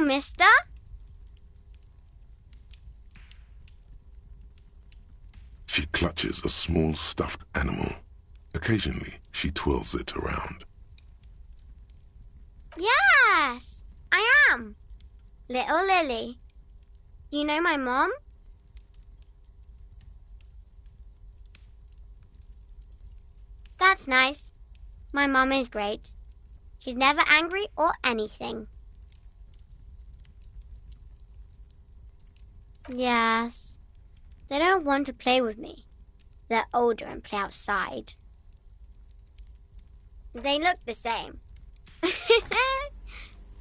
mister. She clutches a small stuffed animal. Occasionally, she twirls it around. Yes, I am. Little Lily. You know my mom? That's nice. My mom is great. She's never angry or anything. Yes. They don't want to play with me. They're older and play outside. They look the same.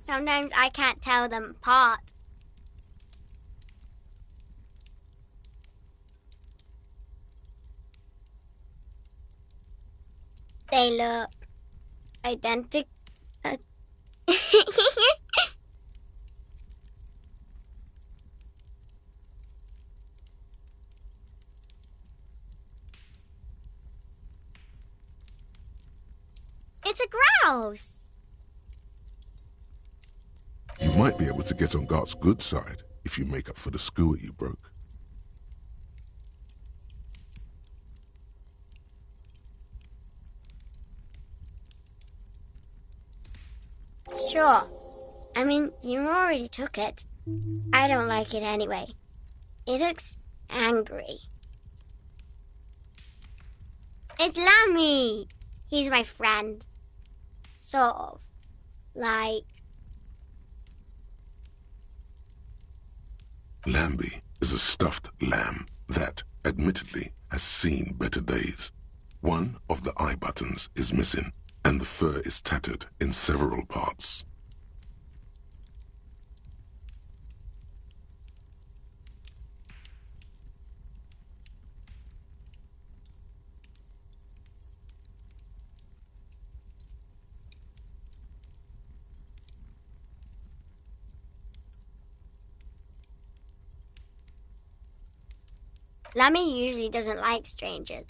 Sometimes I can't tell them apart. They look identical. It's a grouse. You might be able to get on Gart's good side if you make up for the skua you broke. Sure. I mean, you already took it. I don't like it anyway. It looks angry. It's Lammy. He's my friend. Sort of. Like... Lambie is a stuffed lamb that, admittedly, has seen better days. One of the eye buttons is missing, and the fur is tattered in several parts. Lammy usually doesn't like strangers.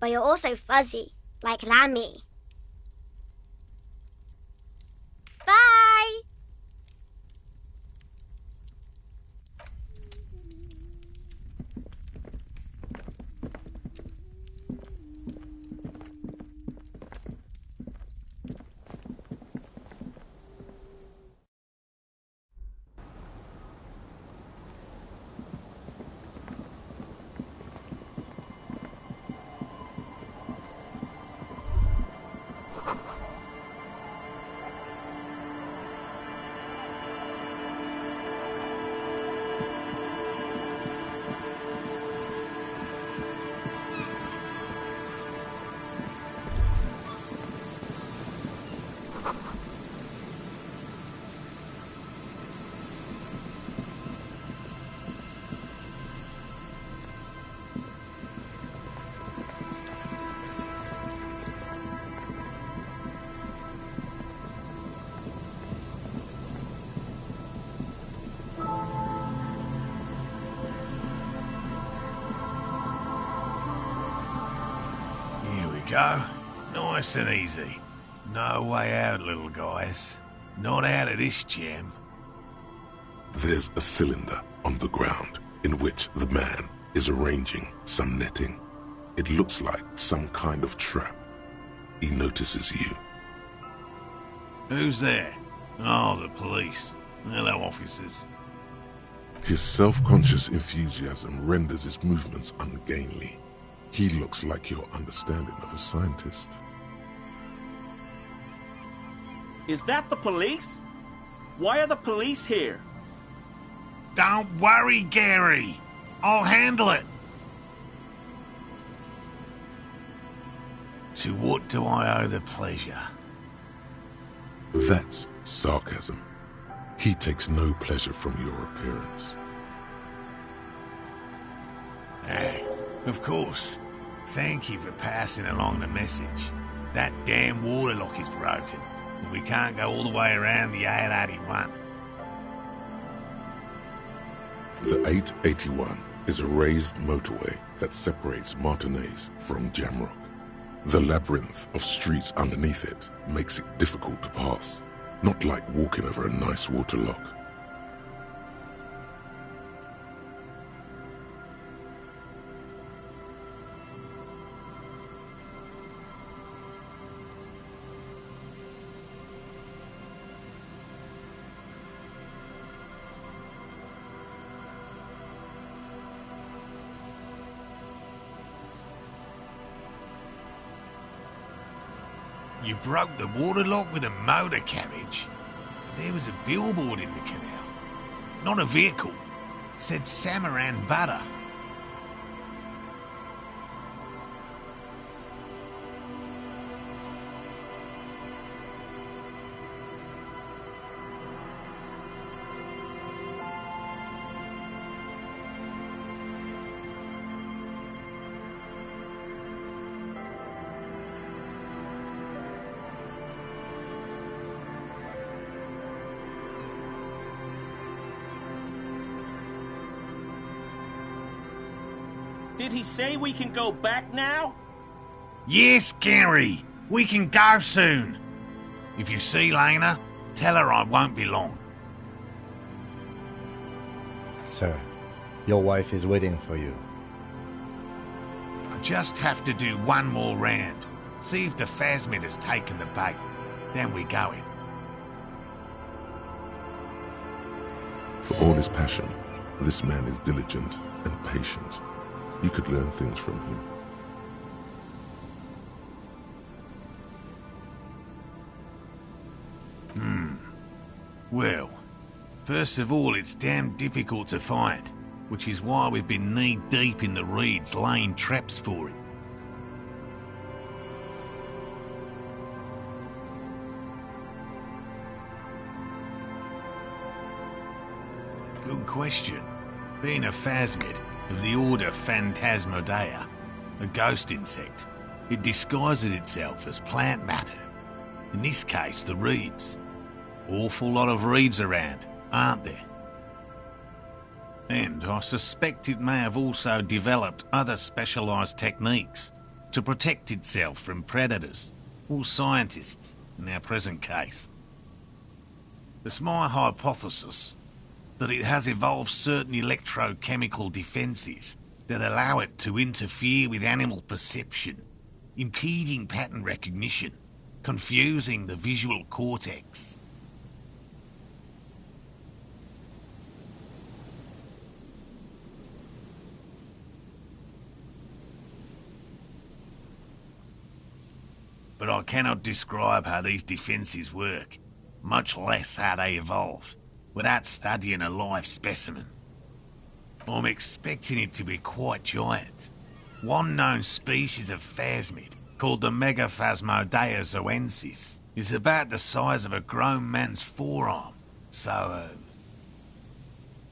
But you're also fuzzy, like Lammy. Bye! Go. Nice and easy. No way out, little guys. Not out of this jam. There's a cylinder on the ground in which the man is arranging some netting. It looks like some kind of trap. He notices you. Who's there? Oh, the police. Hello, officers. His self-conscious enthusiasm renders his movements ungainly. He looks like your understanding of a scientist. Is that the police? Why are the police here? Don't worry, Gary. I'll handle it. To what do I owe the pleasure? That's sarcasm. He takes no pleasure from your appearance. Of course. Thank you for passing along the message. That damn water lock is broken, and we can't go all the way around the 881. The 881 is a raised motorway that separates Martinez from Jamrock. The labyrinth of streets underneath it makes it difficult to pass, not like walking over a nice water lock. You broke the waterlock with a motor carriage. There was a billboard in the canal. Not a vehicle. It said Samaran Butter. Did he say we can go back now? Yes, Gary. We can go soon. If you see Lena, tell her I won't be long. Sir, your wife is waiting for you. I just have to do one more round. See if the phasmid has taken the bait. Then we go in. For all his passion, this man is diligent and patient. You could learn things from him. Well, first of all, it's damn difficult to find, which is why we've been knee-deep in the reeds laying traps for it. Good question. Being a phasmid of the order Phantasmodea, a ghost insect, it disguises itself as plant matter. In this case, the reeds. Awful lot of reeds around, aren't there? And I suspect it may have also developed other specialised techniques to protect itself from predators, or scientists, in our present case. It's my hypothesis that it has evolved certain electrochemical defences that allow it to interfere with animal perception, impeding pattern recognition, confusing the visual cortex. But I cannot describe how these defences work, much less how they evolve, without studying a live specimen. I'm expecting it to be quite giant. One known species of phasmid, called the Megaphasmodea zoensis, is about the size of a grown man's forearm, so,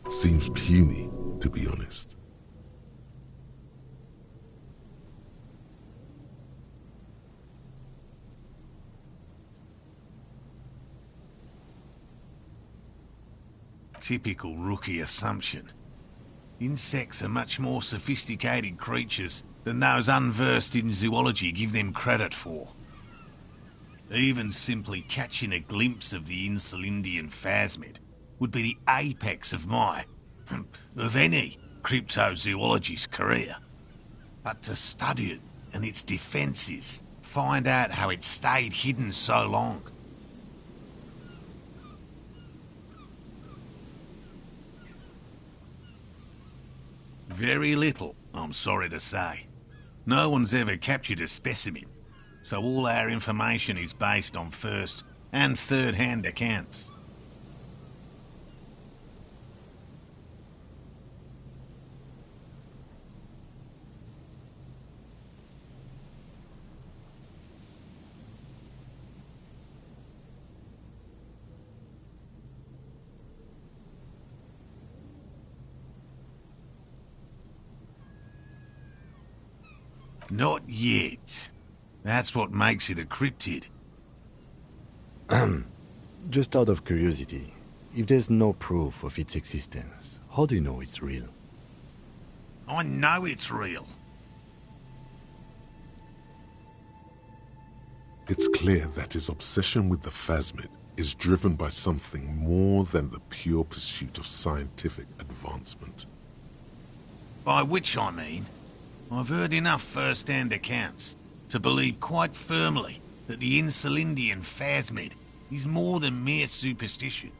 Seems puny, to be honest. typical rookie assumption. Insects are much more sophisticated creatures than those unversed in zoology give them credit for. Even simply catching a glimpse of the Insulindian phasmid would be the apex of my, of any, cryptozoologist's career. But to study it and its defences, find out how it stayed hidden so long. Very little, I'm sorry to say. No one's ever captured a specimen, so all our information is based on first and third-hand accounts. Not yet. That's what makes it a cryptid. Just out of curiosity, if there's no proof of its existence, how do you know it's real? I know it's real. It's clear that his obsession with the phasmid is driven by something more than the pure pursuit of scientific advancement. By which I mean, I've heard enough first-hand accounts to believe quite firmly that the Insulindian phasmid is more than mere superstition.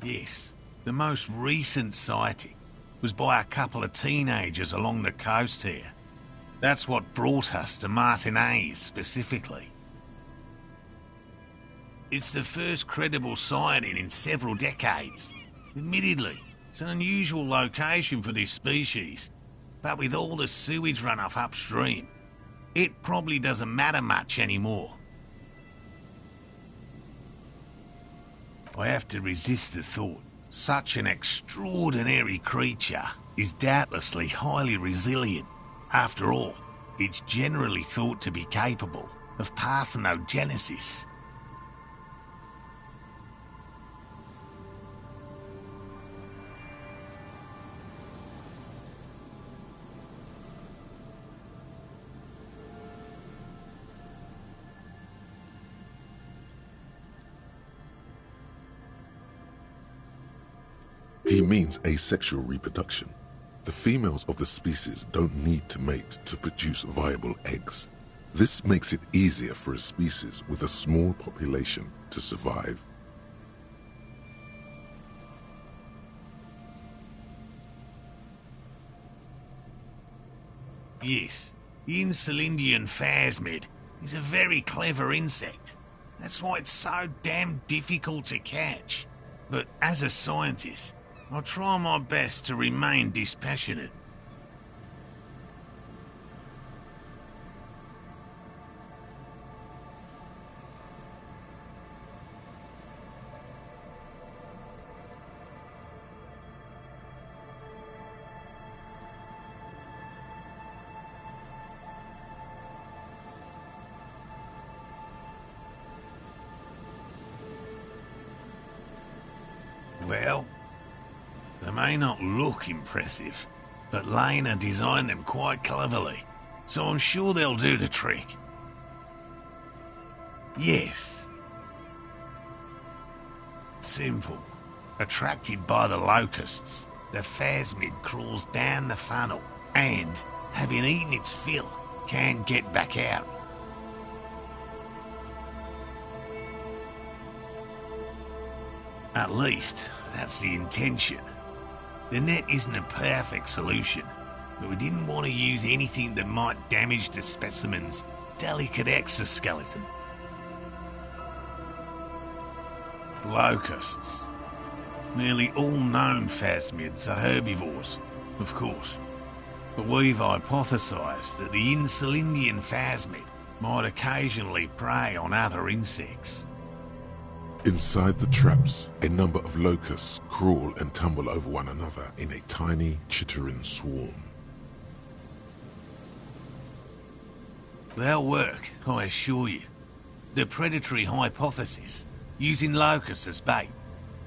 Yes, the most recent sighting was by a couple of teenagers along the coast here. That's what brought us to Martinez specifically. It's the first credible sighting in several decades. Admittedly, it's an unusual location for this species, but with all the sewage runoff upstream, it probably doesn't matter much anymore. I have to resist the thought. Such an extraordinary creature is doubtlessly highly resilient. After all, it's generally thought to be capable of parthenogenesis. He means asexual reproduction. The females of the species don't need to mate to produce viable eggs. This makes it easier for a species with a small population to survive. Yes, the Insulindian phasmid is a very clever insect. That's why it's so damn difficult to catch. But as a scientist, I'll try my best to remain dispassionate. Well, they may not look impressive, but Lena designed them quite cleverly, so I'm sure they'll do the trick. Yes. Simple. Attracted by the locusts, the phasmid crawls down the funnel and, having eaten its fill, can't get back out. At least, that's the intention. The net isn't a perfect solution, but we didn't want to use anything that might damage the specimen's delicate exoskeleton. Locusts. Nearly all known phasmids are herbivores, of course, but we've hypothesized that the Insulindian phasmid might occasionally prey on other insects. Inside the traps, a number of locusts crawl and tumble over one another in a tiny, chittering swarm. They'll work, I assure you. The predatory hypothesis, using locusts as bait,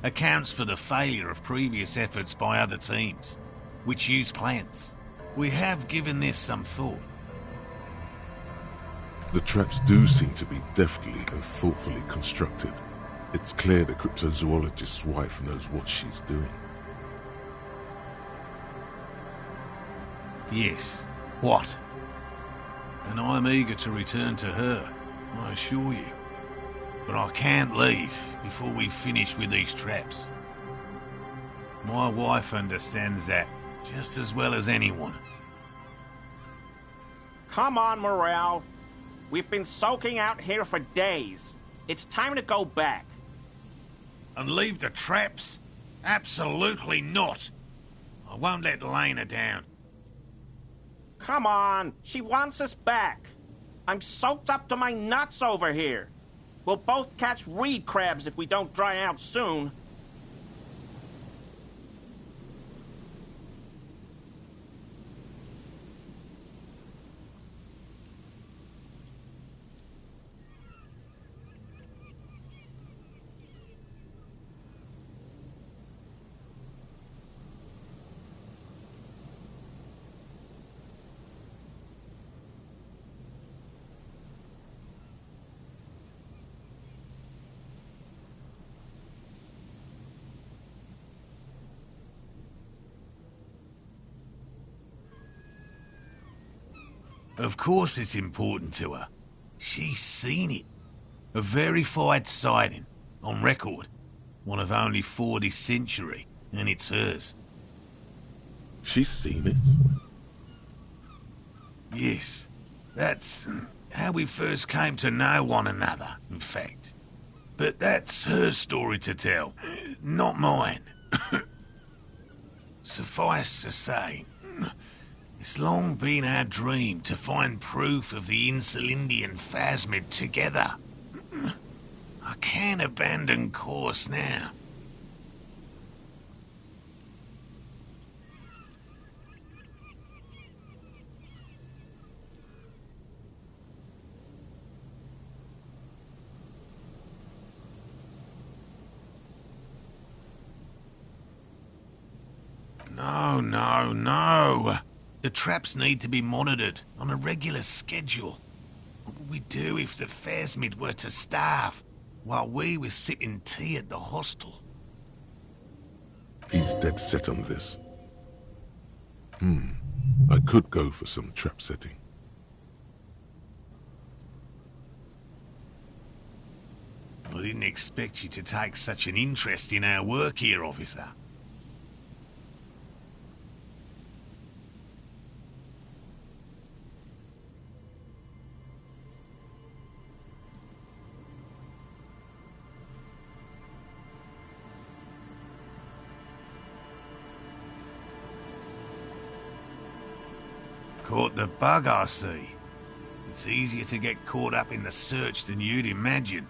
accounts for the failure of previous efforts by other teams, which use plants. We have given this some thought. The traps do seem to be deftly and thoughtfully constructed. It's clear the cryptozoologist's wife knows what she's doing. Yes. What? And I'm eager to return to her, I assure you. But I can't leave before we finish with these traps. My wife understands that just as well as anyone. Come on, Morale. We've been soaking out here for days. It's time to go back. And leave the traps? Absolutely not. I won't let Lena down. Come on, she wants us back. I'm soaked up to my nuts over here. We'll both catch reed crabs if we don't dry out soon. Of course it's important to her. She's seen it. A verified sighting, on record. One of only 4 this century, and it's hers. She's seen it? Yes, that's how we first came to know one another, in fact. But that's her story to tell, not mine. Suffice to say, it's long been our dream to find proof of the Insulindian phasmid together. I can't abandon course now. No. The traps need to be monitored on a regular schedule. What would we do if the phasmid were to starve while we were sipping tea at the hostel? He's dead set on this. I could go for some trap setting. I didn't expect you to take such an interest in our work here, officer. Caught the bug, I see. It's easier to get caught up in the search than you'd imagine.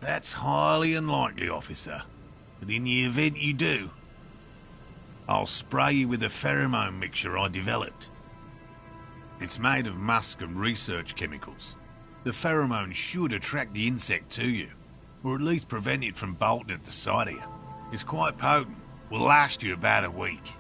That's highly unlikely, officer. But in the event you do, I'll spray you with a pheromone mixture I developed. It's made of musk and research chemicals. The pheromone should attract the insect to you, or at least prevent it from bolting at the sight of you. It's quite potent. Will last you about a week.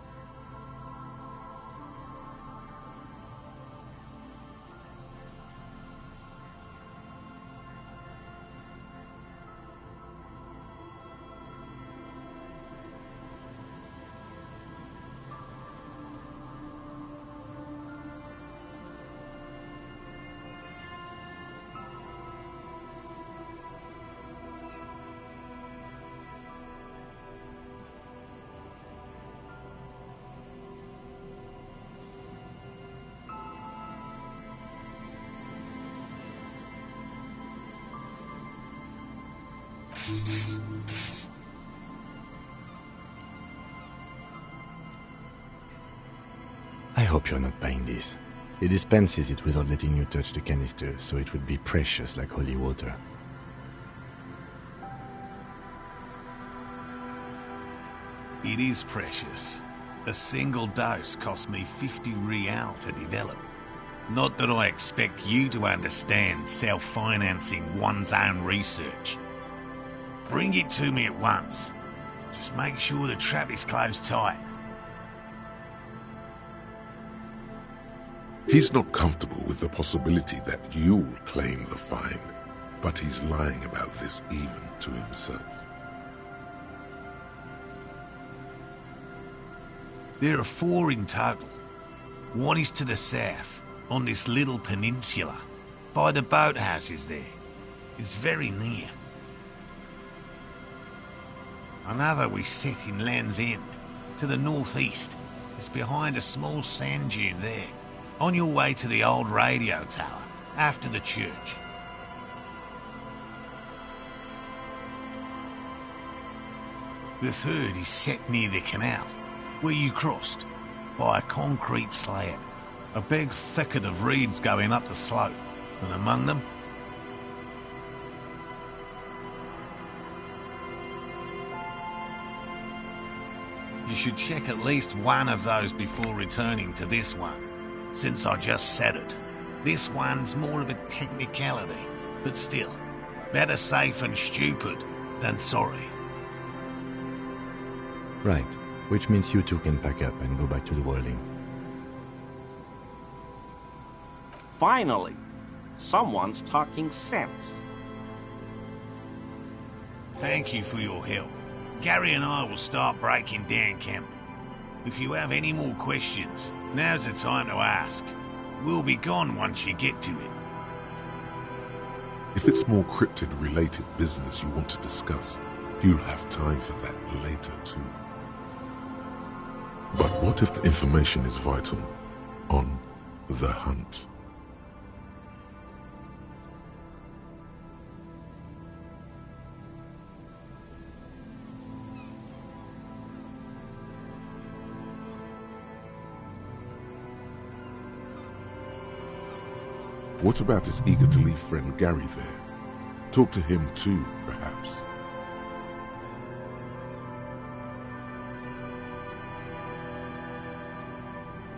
I hope you're not buying this. It dispenses it without letting you touch the canister, so it would be precious like holy water. It is precious. A single dose cost me 50 real to develop. Not that I expect you to understand self-financing one's own research. Bring it to me at once. Just make sure the trap is closed tight. He's not comfortable with the possibility that you'll claim the find, but he's lying about this even to himself. There are 4 in total. One is to the south, on this little peninsula, by the boathouses there. It's very near. Another we set in Land's End, to the northeast. It's behind a small sand dune there, on your way to the old radio tower, after the church. The third is set near the canal, where you crossed, by a concrete slab. A big thicket of reeds going up the slope, and among them, you should check at least one of those before returning to this one, since I just said it. This one's more of a technicality, but still, better safe and stupid than sorry. Right, which means you two can pack up and go back to the whirling. Finally, someone's talking sense. Thank you for your help. Gary and I will start breaking down camp. If you have any more questions, now's the time to ask. We'll be gone once you get to it. If it's more cryptid-related business you want to discuss, you'll have time for that later too. But what if the information is vital? On the hunt. What about his eager-to-leave friend Gary there? Talk to him too, perhaps.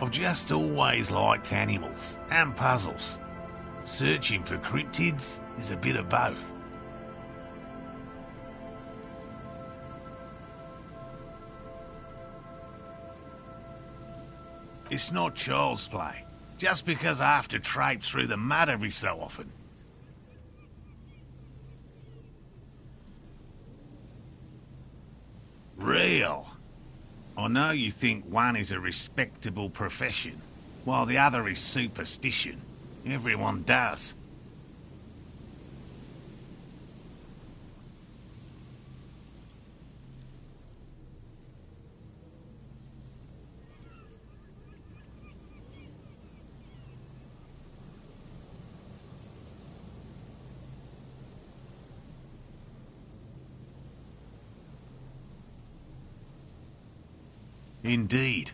I've just always liked animals and puzzles. Searching for cryptids is a bit of both. It's not child's play. Just because I have to traipse through the mud every so often. Real. I know you think one is a respectable profession, while the other is superstition. Everyone does. Indeed.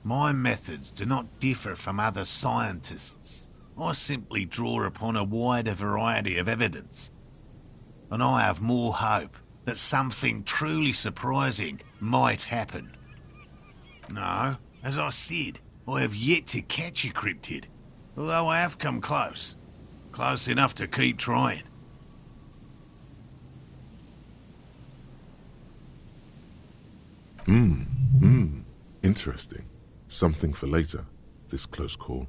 My methods do not differ from other scientists. I simply draw upon a wider variety of evidence. And I have more hope that something truly surprising might happen. No, as I said, I have yet to catch a cryptid, although I have come close. Close enough to keep trying. Interesting. Something for later, this close call.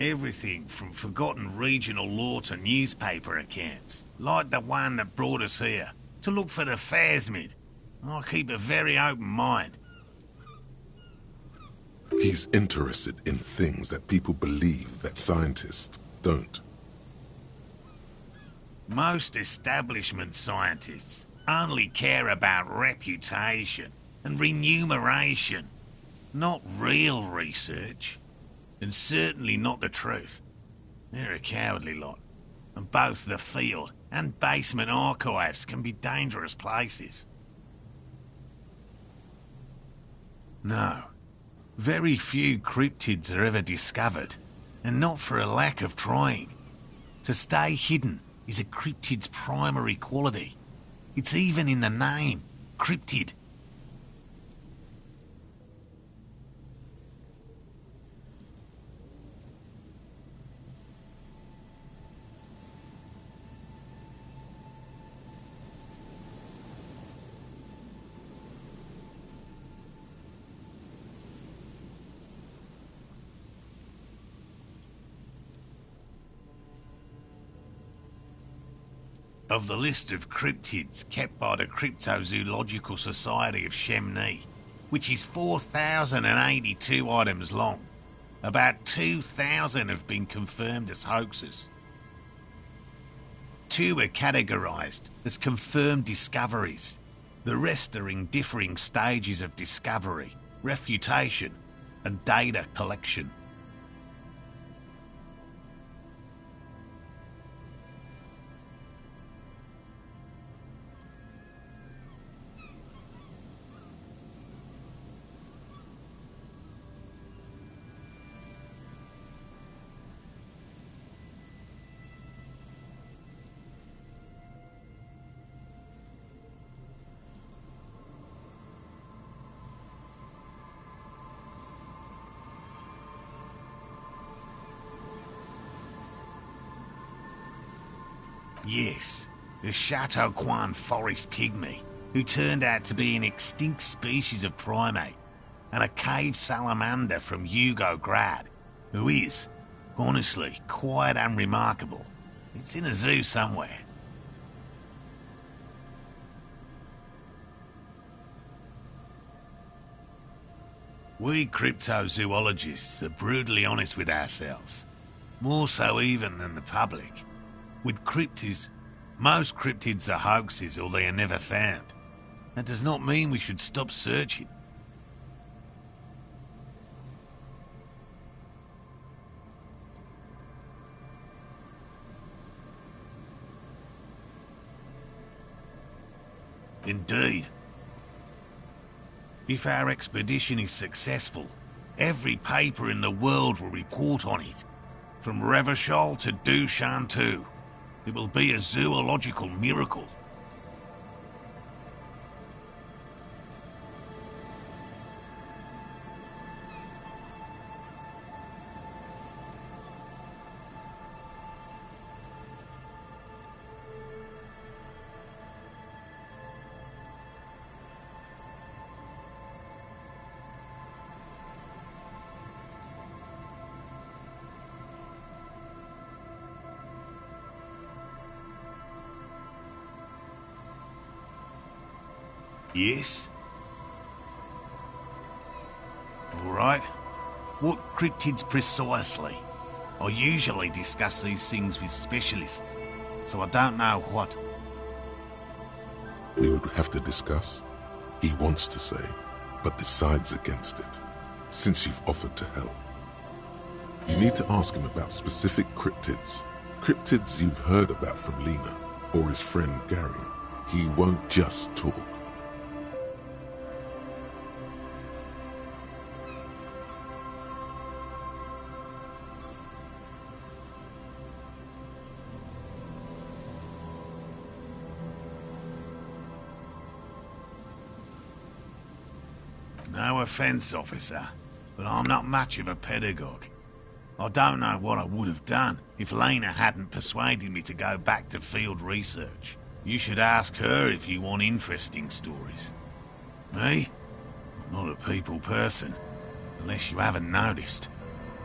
Everything from forgotten regional lore to newspaper accounts, like the one that brought us here, to look for the Phasmid. I keep a very open mind. He's interested in things that people believe that scientists don't. Most establishment scientists only care about reputation and remuneration, not real research, and certainly not the truth. They're a cowardly lot, and both the field and basement archives can be dangerous places. No. Very few cryptids are ever discovered, and not for a lack of trying. To stay hidden is a cryptid's primary quality. It's even in the name, cryptid. Of the list of cryptids kept by the Cryptozoological Society of Chemnee, which is 4,082 items long, about 2,000 have been confirmed as hoaxes. 2 are categorized as confirmed discoveries. The rest are in differing stages of discovery, refutation, and data collection. Yes, the Chateau Quan forest pygmy, who turned out to be an extinct species of primate, and a cave salamander from Yugograd, who is, honestly, quite unremarkable. It's in a zoo somewhere. We cryptozoologists are brutally honest with ourselves. More so even than the public. With cryptids, most cryptids are hoaxes or they are never found. That does not mean we should stop searching. Indeed. If our expedition is successful, every paper in the world will report on it. From Revachol to Dushantu. It will be a zoological miracle. Yes? Alright. What cryptids precisely? I usually discuss these things with specialists, so I don't know what. We would have to discuss. He wants to say, but decides against it, since you've offered to help. You need to ask him about specific cryptids. Cryptids you've heard about from Lena, or his friend Gary. He won't just talk. No offence, officer, but I'm not much of a pedagogue. I don't know what I would have done if Lena hadn't persuaded me to go back to field research. You should ask her if you want interesting stories. Me? I'm not a people person, unless you haven't noticed.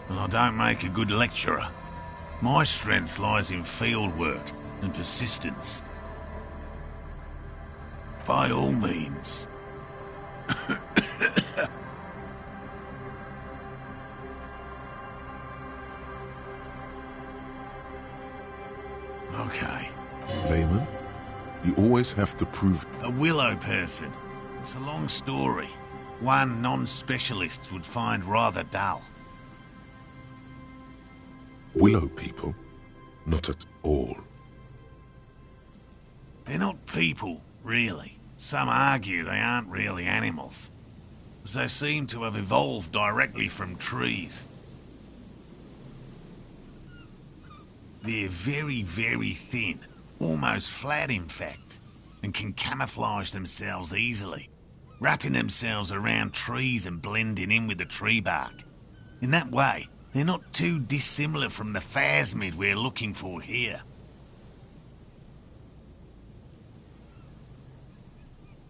And I don't make a good lecturer. My strength lies in field work and persistence. By all means. Okay. Layman, you always have to prove... A willow person. It's a long story. One non-specialist would find rather dull. Willow people? Not at all. They're not people, really. Some argue they aren't really animals, as they seem to have evolved directly from trees. They're very, very thin, almost flat in fact, and can camouflage themselves easily, wrapping themselves around trees and blending in with the tree bark. In that way, they're not too dissimilar from the phasmid we're looking for here.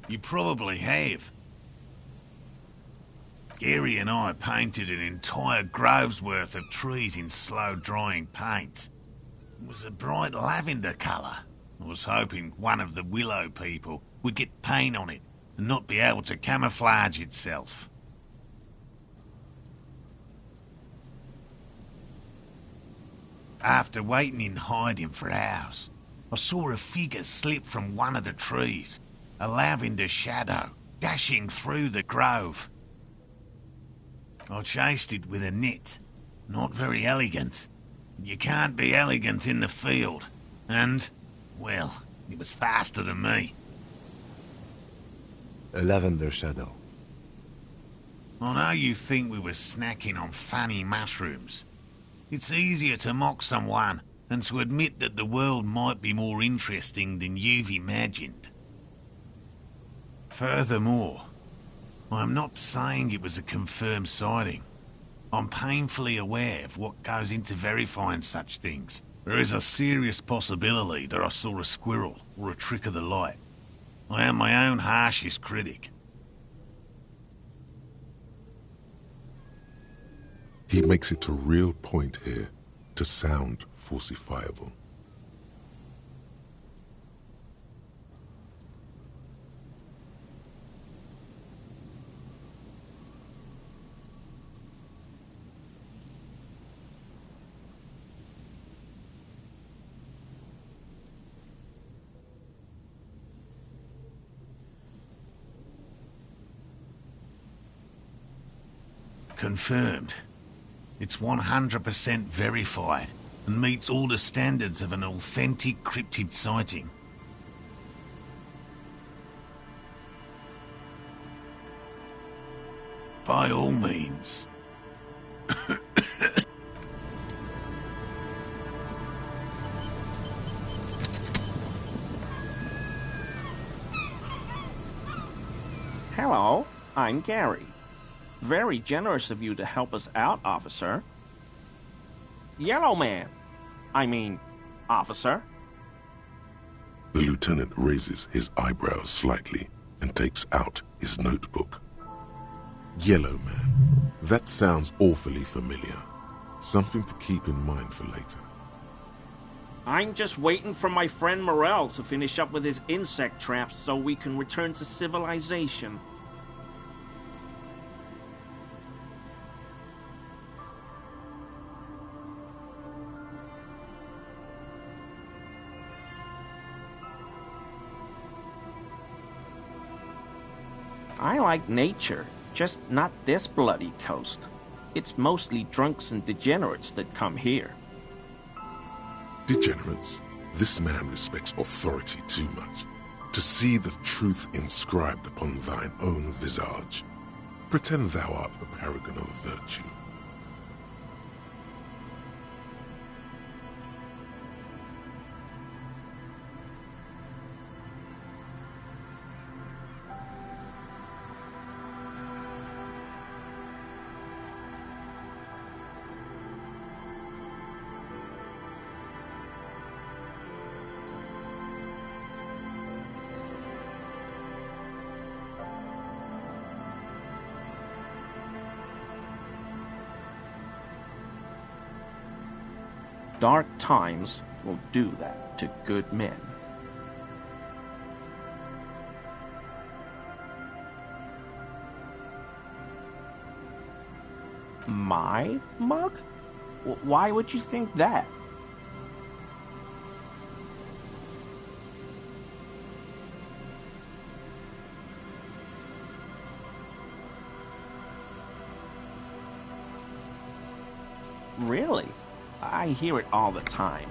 You probably have. Gary and I painted an entire grove's worth of trees in slow-drying paints. It was a bright lavender colour. I was hoping one of the willow people would get paint on it and not be able to camouflage itself. After waiting in hiding for hours, I saw a figure slip from one of the trees, a lavender shadow dashing through the grove. I chased it with a net. Not very elegant. You can't be elegant in the field. And, well, it was faster than me. A lavender shadow. I know you think we were snacking on funny mushrooms. It's easier to mock someone and to admit that the world might be more interesting than you've imagined. Furthermore, I'm not saying it was a confirmed sighting. I'm painfully aware of what goes into verifying such things. There is a serious possibility that I saw a squirrel or a trick of the light. I am my own harshest critic. He makes it a real point here to sound falsifiable. Confirmed. It's 100% verified and meets all the standards of an authentic cryptid sighting. By all means. Hello, I'm Gary. Very generous of you to help us out, officer. Yellow man. I mean, officer. The lieutenant raises his eyebrows slightly and takes out his notebook. Yellow man. That sounds awfully familiar. Something to keep in mind for later. I'm just waiting for my friend Morel to finish up with his insect traps so we can return to civilization. I like nature, just not this bloody coast. It's mostly drunks and degenerates that come here. Degenerates, this man respects authority too much. To see the truth inscribed upon thine own visage. Pretend thou art a paragon of virtue. Dark times will do that to good men. My mug? Why would you think that? Really? I hear it all the time.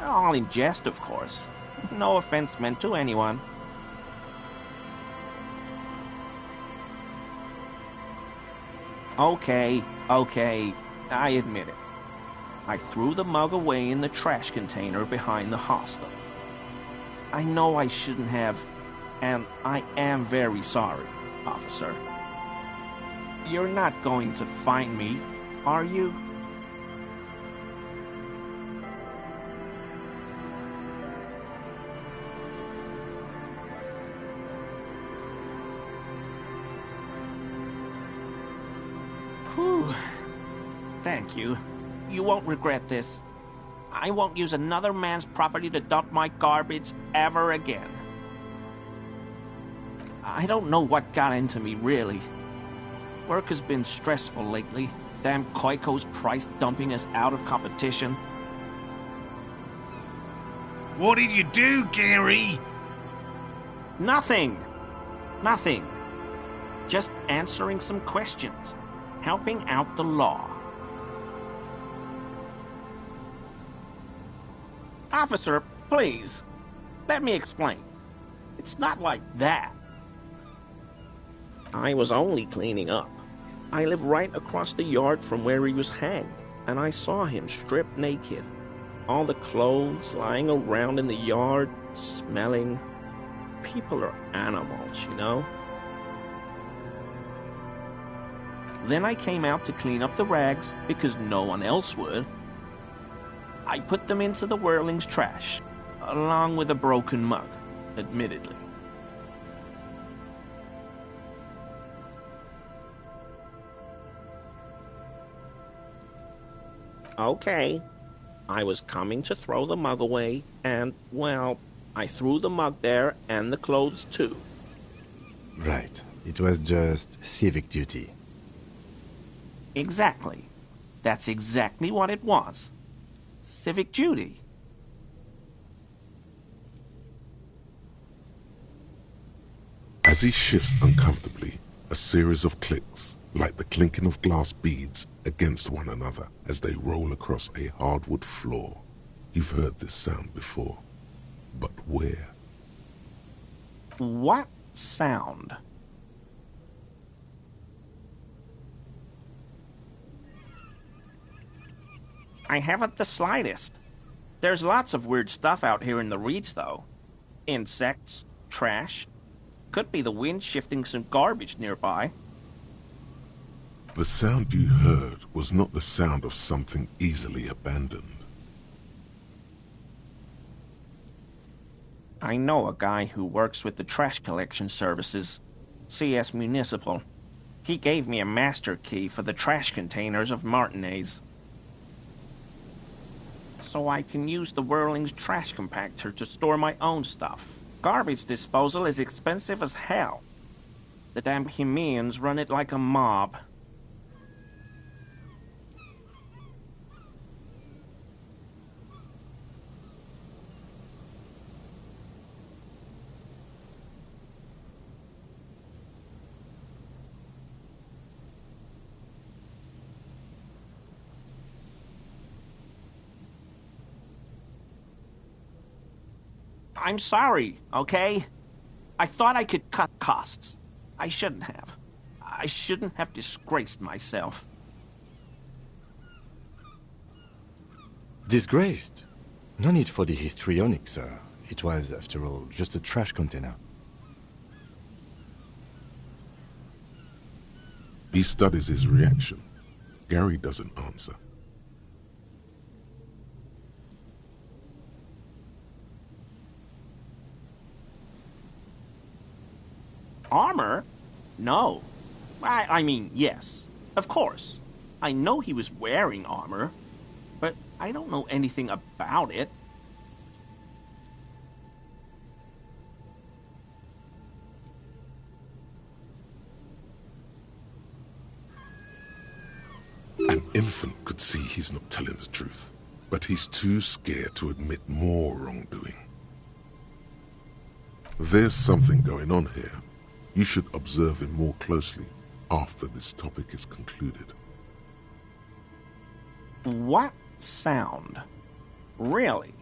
All in jest, of course. No offense meant to anyone. Okay, I admit it. I threw the mug away in the trash container behind the hostel. I know I shouldn't have, and I am very sorry, officer. You're not going to find me, are you? Whew. Thank you. You won't regret this. I won't use another man's property to dump my garbage ever again. I don't know what got into me, really. Work has been stressful lately. Damn Koiko's price dumping us out of competition. What did you do, Gary? Nothing. Just answering some questions. Helping out the law. Officer, please. Let me explain. It's not like that. I was only cleaning up. I live right across the yard from where he was hanged, and I saw him stripped naked. All the clothes lying around in the yard, smelling. People are animals, you know? Then I came out to clean up the rags because no one else would. I put them into the Whirling's trash, along with a broken mug, admittedly. Okay. I was coming to throw the mug away, and, well, I threw the mug there and the clothes too. Right. It was just civic duty. Exactly. That's exactly what it was. Civic duty. As he shifts uncomfortably, a series of clicks like the clinking of glass beads against one another as they roll across a hardwood floor. You've heard this sound before, but where? What sound? I haven't the slightest. There's lots of weird stuff out here in the reeds, though. Insects, trash. Could be the wind shifting some garbage nearby. The sound you heard was not the sound of something easily abandoned. I know a guy who works with the trash collection services, CS Municipal. He gave me a master key for the trash containers of Martinez, so I can use the Whirling's trash compactor to store my own stuff. Garbage disposal is expensive as hell. The damn Hemians run it like a mob. I'm sorry, okay? I thought I could cut costs. I shouldn't have. I shouldn't have disgraced myself. Disgraced? No need for the histrionic, sir. It was, after all, just a trash container. He studies his reaction. Gary doesn't answer. Armor? No. I mean, yes. Of course. I know he was wearing armor, but I don't know anything about it. An infant could see he's not telling the truth, but he's too scared to admit more wrongdoing. There's something going on here. You should observe him more closely after this topic is concluded. What sound? Really?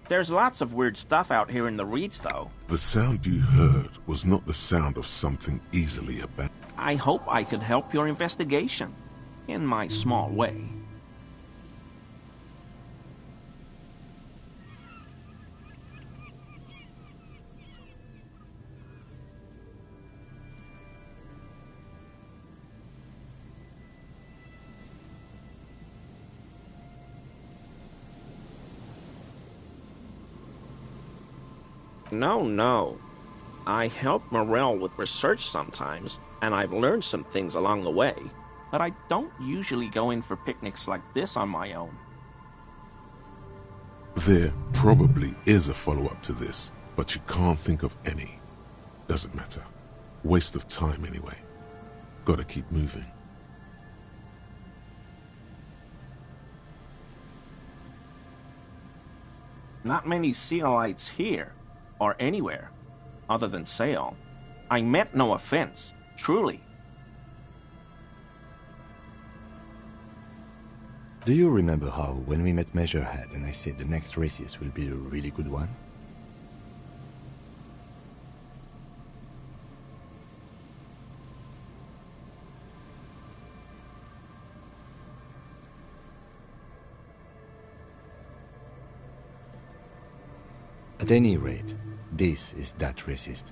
There's lots of weird stuff out here in the reeds, though. The sound you heard was not the sound of something easily abandoned. I hope I could help your investigation, in my small way. No. I help Morell with research sometimes, and I've learned some things along the way, but I don't usually go in for picnics like this on my own. There probably is a follow-up to this, but you can't think of any. Doesn't matter. Waste of time anyway. Gotta keep moving. Not many Sealites here, or anywhere, other than Sale. I meant no offense, truly. Do you remember how, when we met Measurehead and I said the next races will be a really good one? At any rate, this is that racist.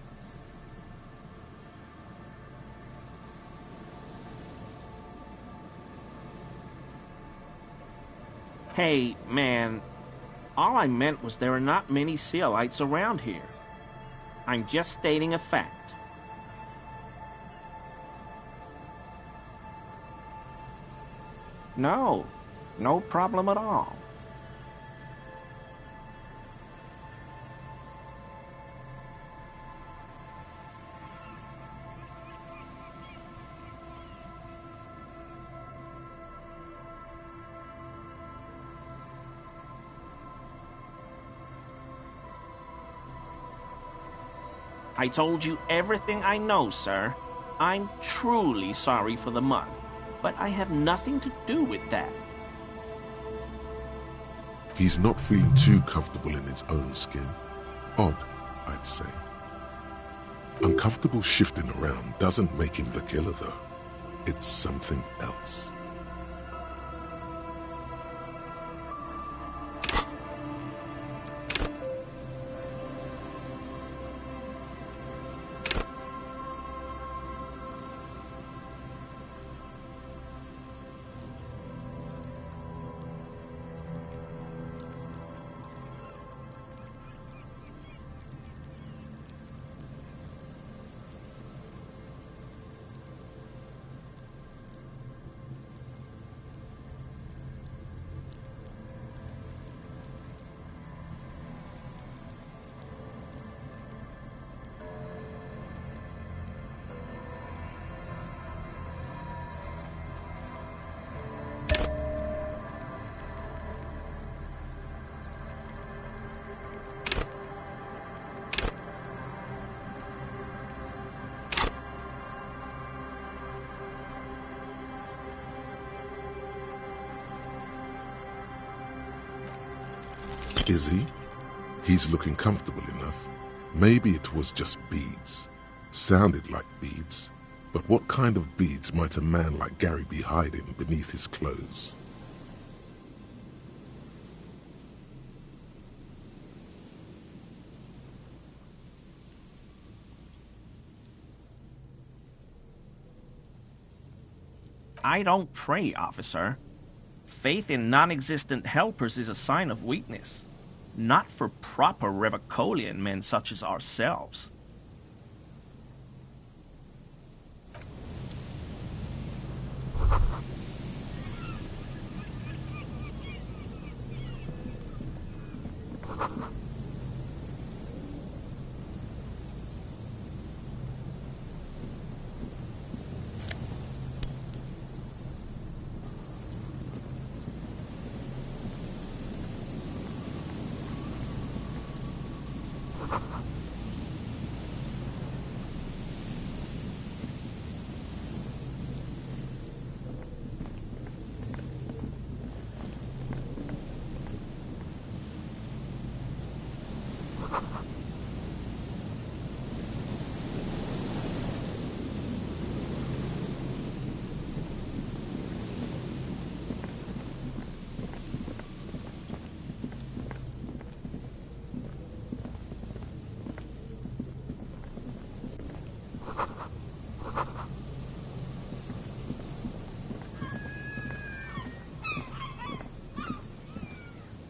Hey, man, all I meant was there are not many Sealites around here. I'm just stating a fact. No problem at all. I told you everything I know, sir. I'm truly sorry for the mud, but I have nothing to do with that. He's not feeling too comfortable in his own skin. Odd, I'd say. Uncomfortable shifting around doesn't make him the killer, though. It's something else. Is he? He's looking comfortable enough. Maybe it was just beads. Sounded like beads. But what kind of beads might a man like Gary be hiding beneath his clothes? I don't pray, officer. Faith in non-existent helpers is a sign of weakness. Not for proper Revicolian men such as ourselves.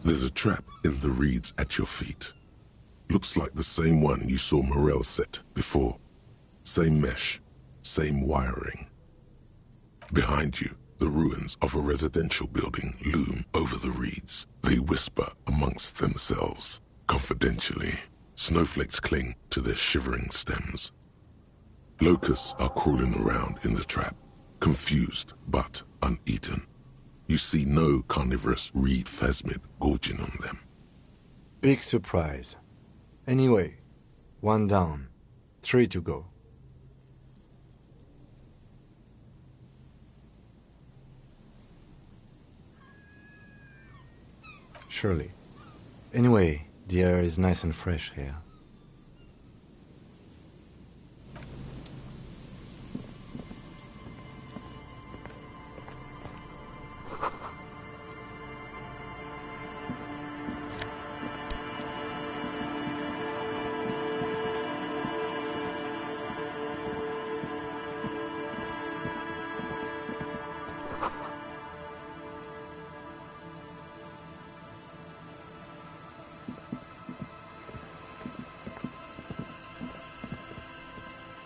There's a trap in the reeds at your feet. Looks like the same one you saw Morel set before. Same mesh, same wiring. Behind you, the ruins of a residential building loom over the reeds. They whisper amongst themselves, confidentially. Snowflakes cling to their shivering stems. Locusts are crawling around in the trap, confused but uneaten. You see no carnivorous reed phasmid gorging on them. Big surprise. Anyway, 1 down, 3 to go. Surely. Anyway, the air is nice and fresh here.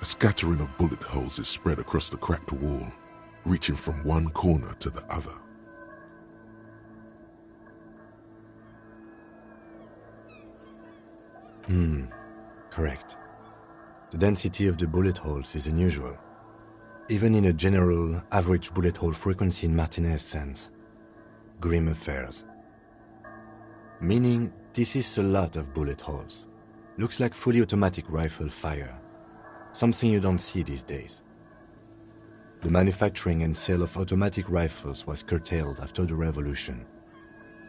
A scattering of bullet holes is spread across the cracked wall, reaching from one corner to the other. Correct. The density of the bullet holes is unusual, even in a general average bullet hole frequency in Martinez sense. Grim affairs. Meaning, this is a lot of bullet holes. Looks like fully automatic rifle fire. Something you don't see these days. The manufacturing and sale of automatic rifles was curtailed after the revolution.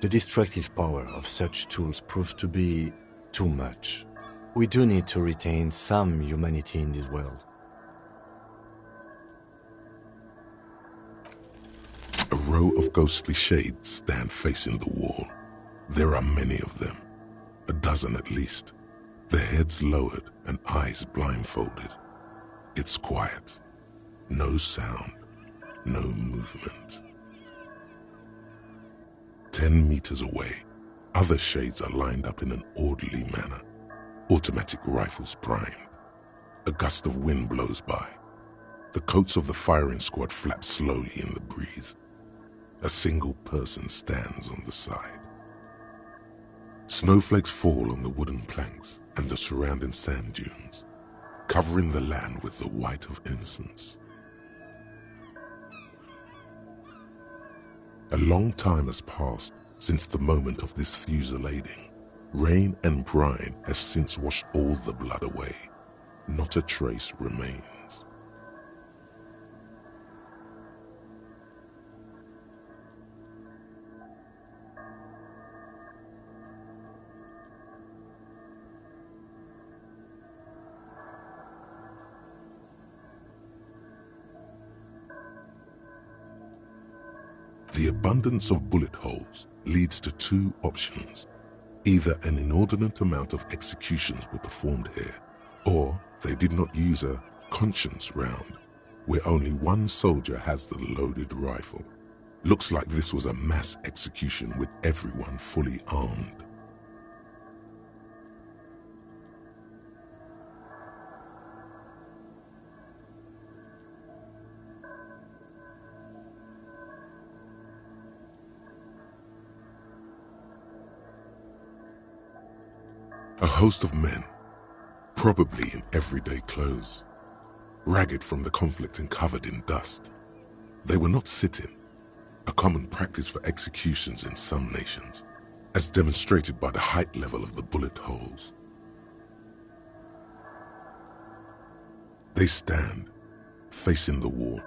The destructive power of such tools proved to be too much. We do need to retain some humanity in this world. A row of ghostly shades stand facing the wall. There are many of them, a dozen at least, their heads lowered and eyes blindfolded. It's quiet. No sound, no movement. 10 meters away, other shades are lined up in an orderly manner, automatic rifles primed. A gust of wind blows by. The coats of the firing squad flap slowly in the breeze. A single person stands on the side. Snowflakes fall on the wooden planks and the surrounding sand dunes, covering the land with the white of innocence. A long time has passed since the moment of this fusillading. Rain and brine have since washed all the blood away. Not a trace remains. The abundance of bullet holes leads to two options. Either an inordinate amount of executions were performed here, or they did not use a conscience round, where only one soldier has the loaded rifle. Looks like this was a mass execution with everyone fully armed. A host of men, probably in everyday clothes, ragged from the conflict and covered in dust. They were not sitting, a common practice for executions in some nations, as demonstrated by the height level of the bullet holes. They stand, facing the wall.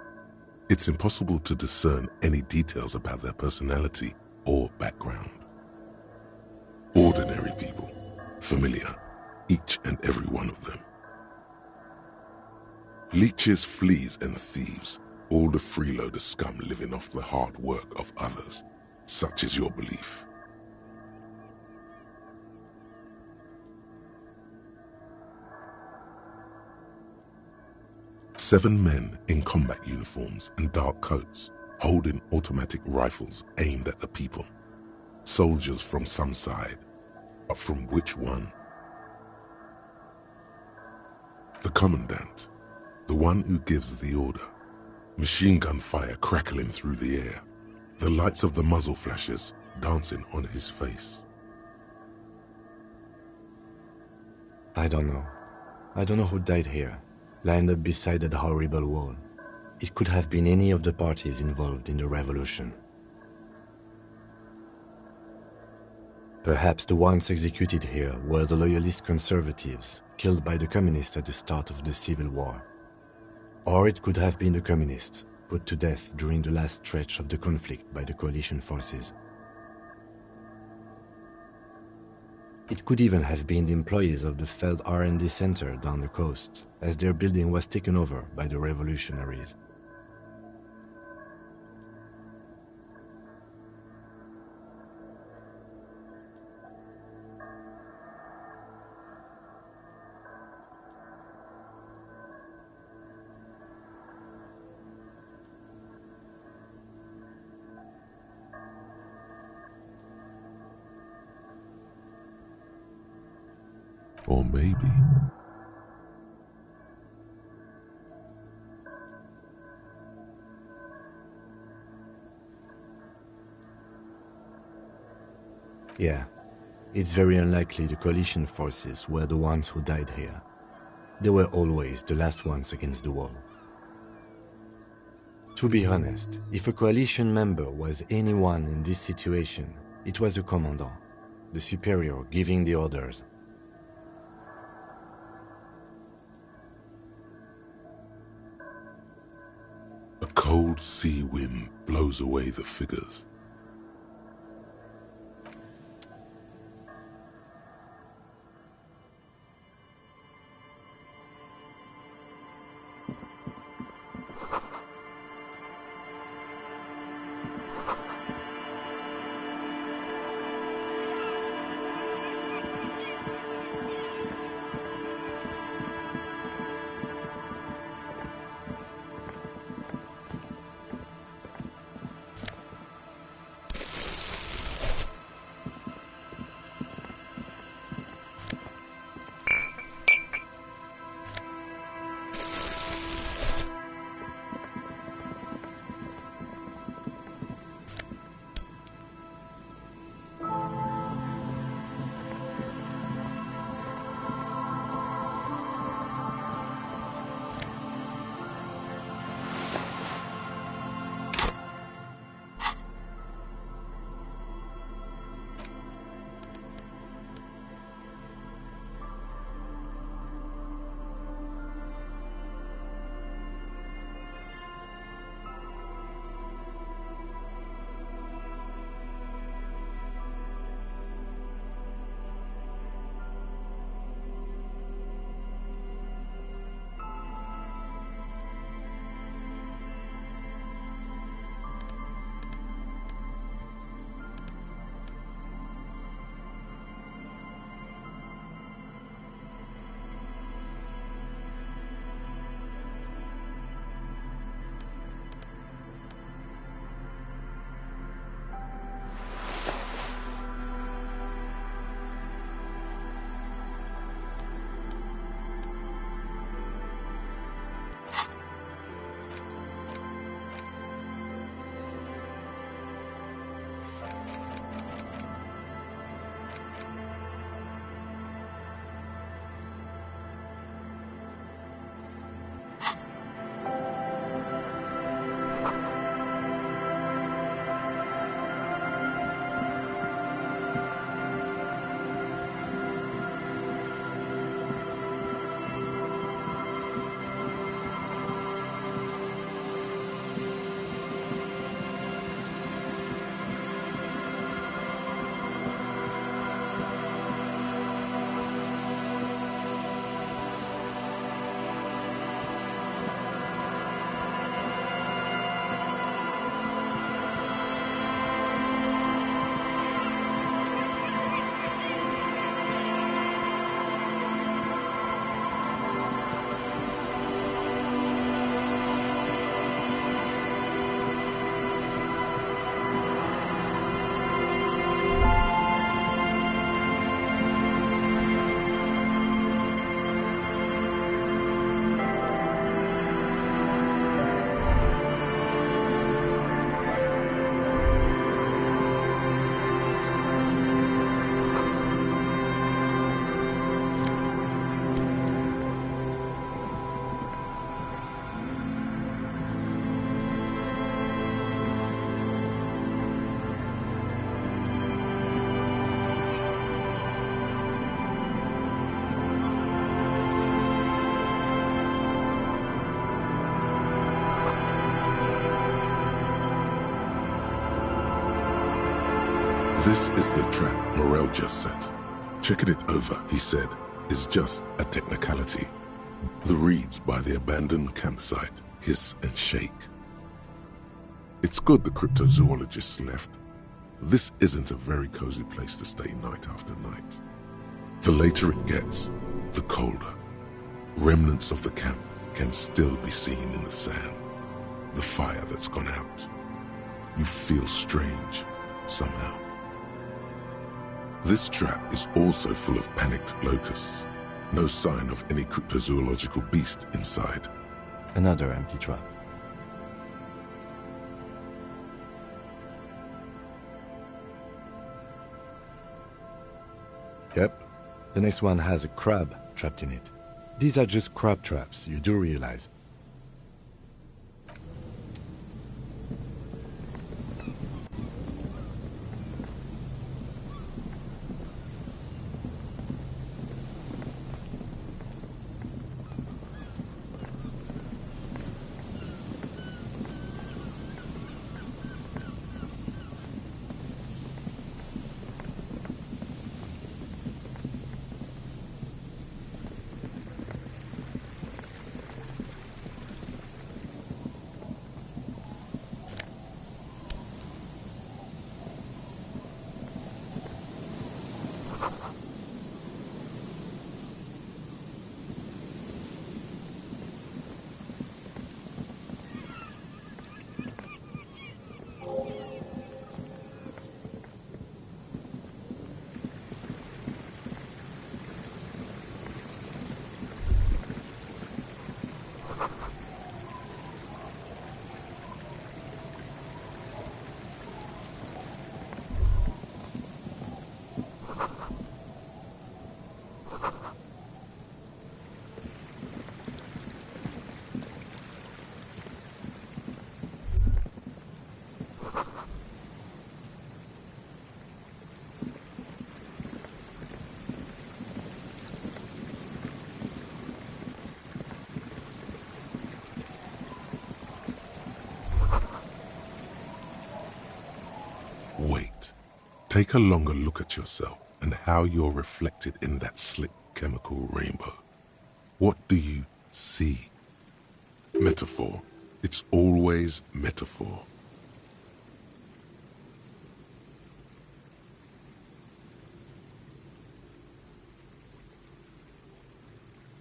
It's impossible to discern any details about their personality or background. Ordinary people. Familiar, each and every one of them. Leeches, fleas, and thieves, all the freeloader scum living off the hard work of others. Such is your belief. Seven men in combat uniforms and dark coats, holding automatic rifles aimed at the people. Soldiers from some side. But from which one? The commandant, the one who gives the order. Machine gun fire crackling through the air, the lights of the muzzle flashes dancing on his face. I don't know. I don't know who died here, lined up beside that horrible wall. It could have been any of the parties involved in the revolution. Perhaps the ones executed here were the loyalist conservatives, killed by the communists at the start of the Civil War. Or it could have been the communists, put to death during the last stretch of the conflict by the coalition forces. It could even have been the employees of the failed R&D center down the coast, as their building was taken over by the revolutionaries. Or maybe... Yeah, it's very unlikely the coalition forces were the ones who died here. They were always the last ones against the wall. To be honest, if a coalition member was anyone in this situation, it was the commandant, the superior giving the orders. A cold sea wind blows away the figures. This is the trap Morel just set. Checking it over, he said, is just a technicality. The reeds by the abandoned campsite hiss and shake. It's good the cryptozoologists left. This isn't a very cozy place to stay night after night. The later it gets, the colder. Remnants of the camp can still be seen in the sand. The fire that's gone out. You feel strange, somehow. This trap is also full of panicked locusts. No sign of any cryptozoological beast inside. Another empty trap. Yep, the next one has a crab trapped in it. These are just crab traps, you do realize. Wait. Take a longer look at yourself and how you're reflected in that slick chemical rainbow. What do you see? Metaphor. It's always metaphor.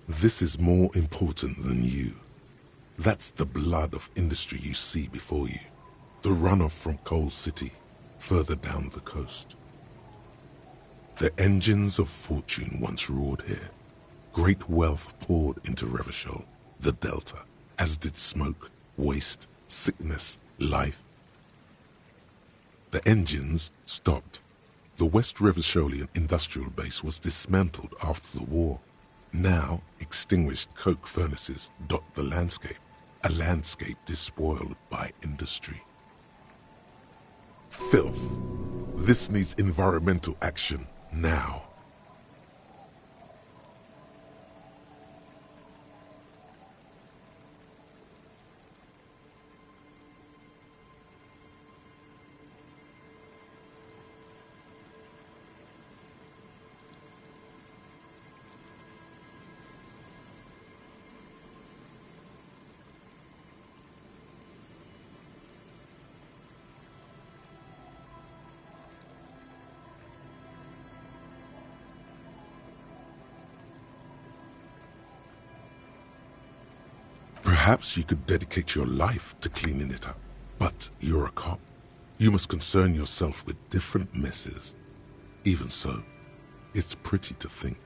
This is more important than you. That's the blood of industry you see before you. The runoff from Coal City, further down the coast. The engines of fortune once roared here. Great wealth poured into Revachol, the Delta, as did smoke, waste, sickness, life. The engines stopped. The West Revacholian industrial base was dismantled after the war. Now, extinguished coke furnaces dot the landscape, a landscape despoiled by industry. Filth. This needs environmental action now. Perhaps you could dedicate your life to cleaning it up. But you're a cop. You must concern yourself with different messes. Even so, it's pretty to think.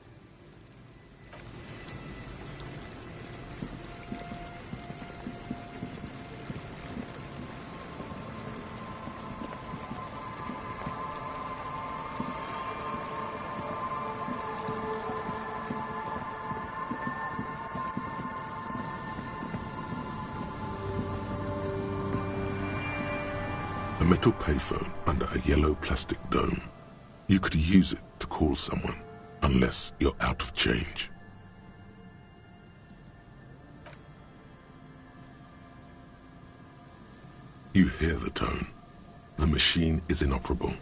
A metal payphone under a yellow plastic dome. You could use it to call someone, unless you're out of change. You hear the tone. The machine is inoperable.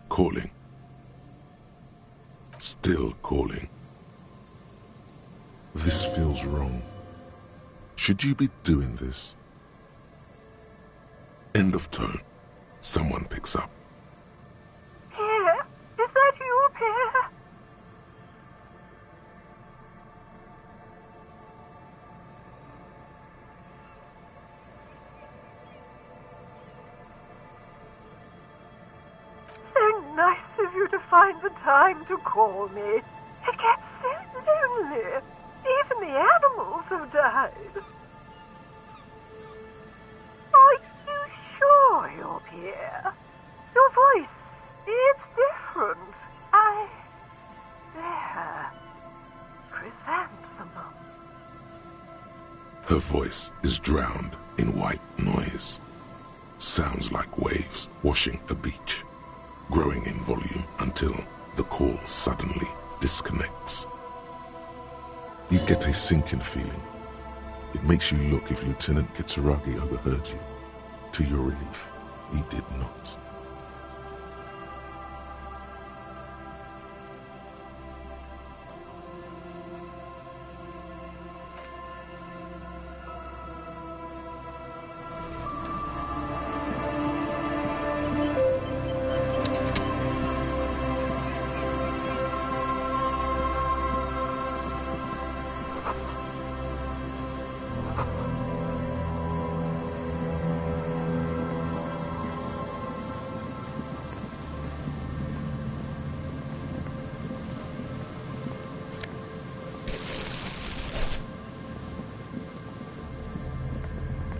Calling. Still calling. This feels wrong. Should you be doing this? End of tone. Someone picks up. Pierre? Is that you, Pierre? So nice of you to find the time to call me. It gets so lonely. Even the animals have died. Are you sure you're Pierre? Your voice, it's different. There. Chrysanthemum. Her voice is drowned in white noise. Sounds like waves washing a beach, growing in volume until the call suddenly disconnects. You get a sinking feeling. It makes you look if Lieutenant Kitsuragi overheard you. To your relief, he did not.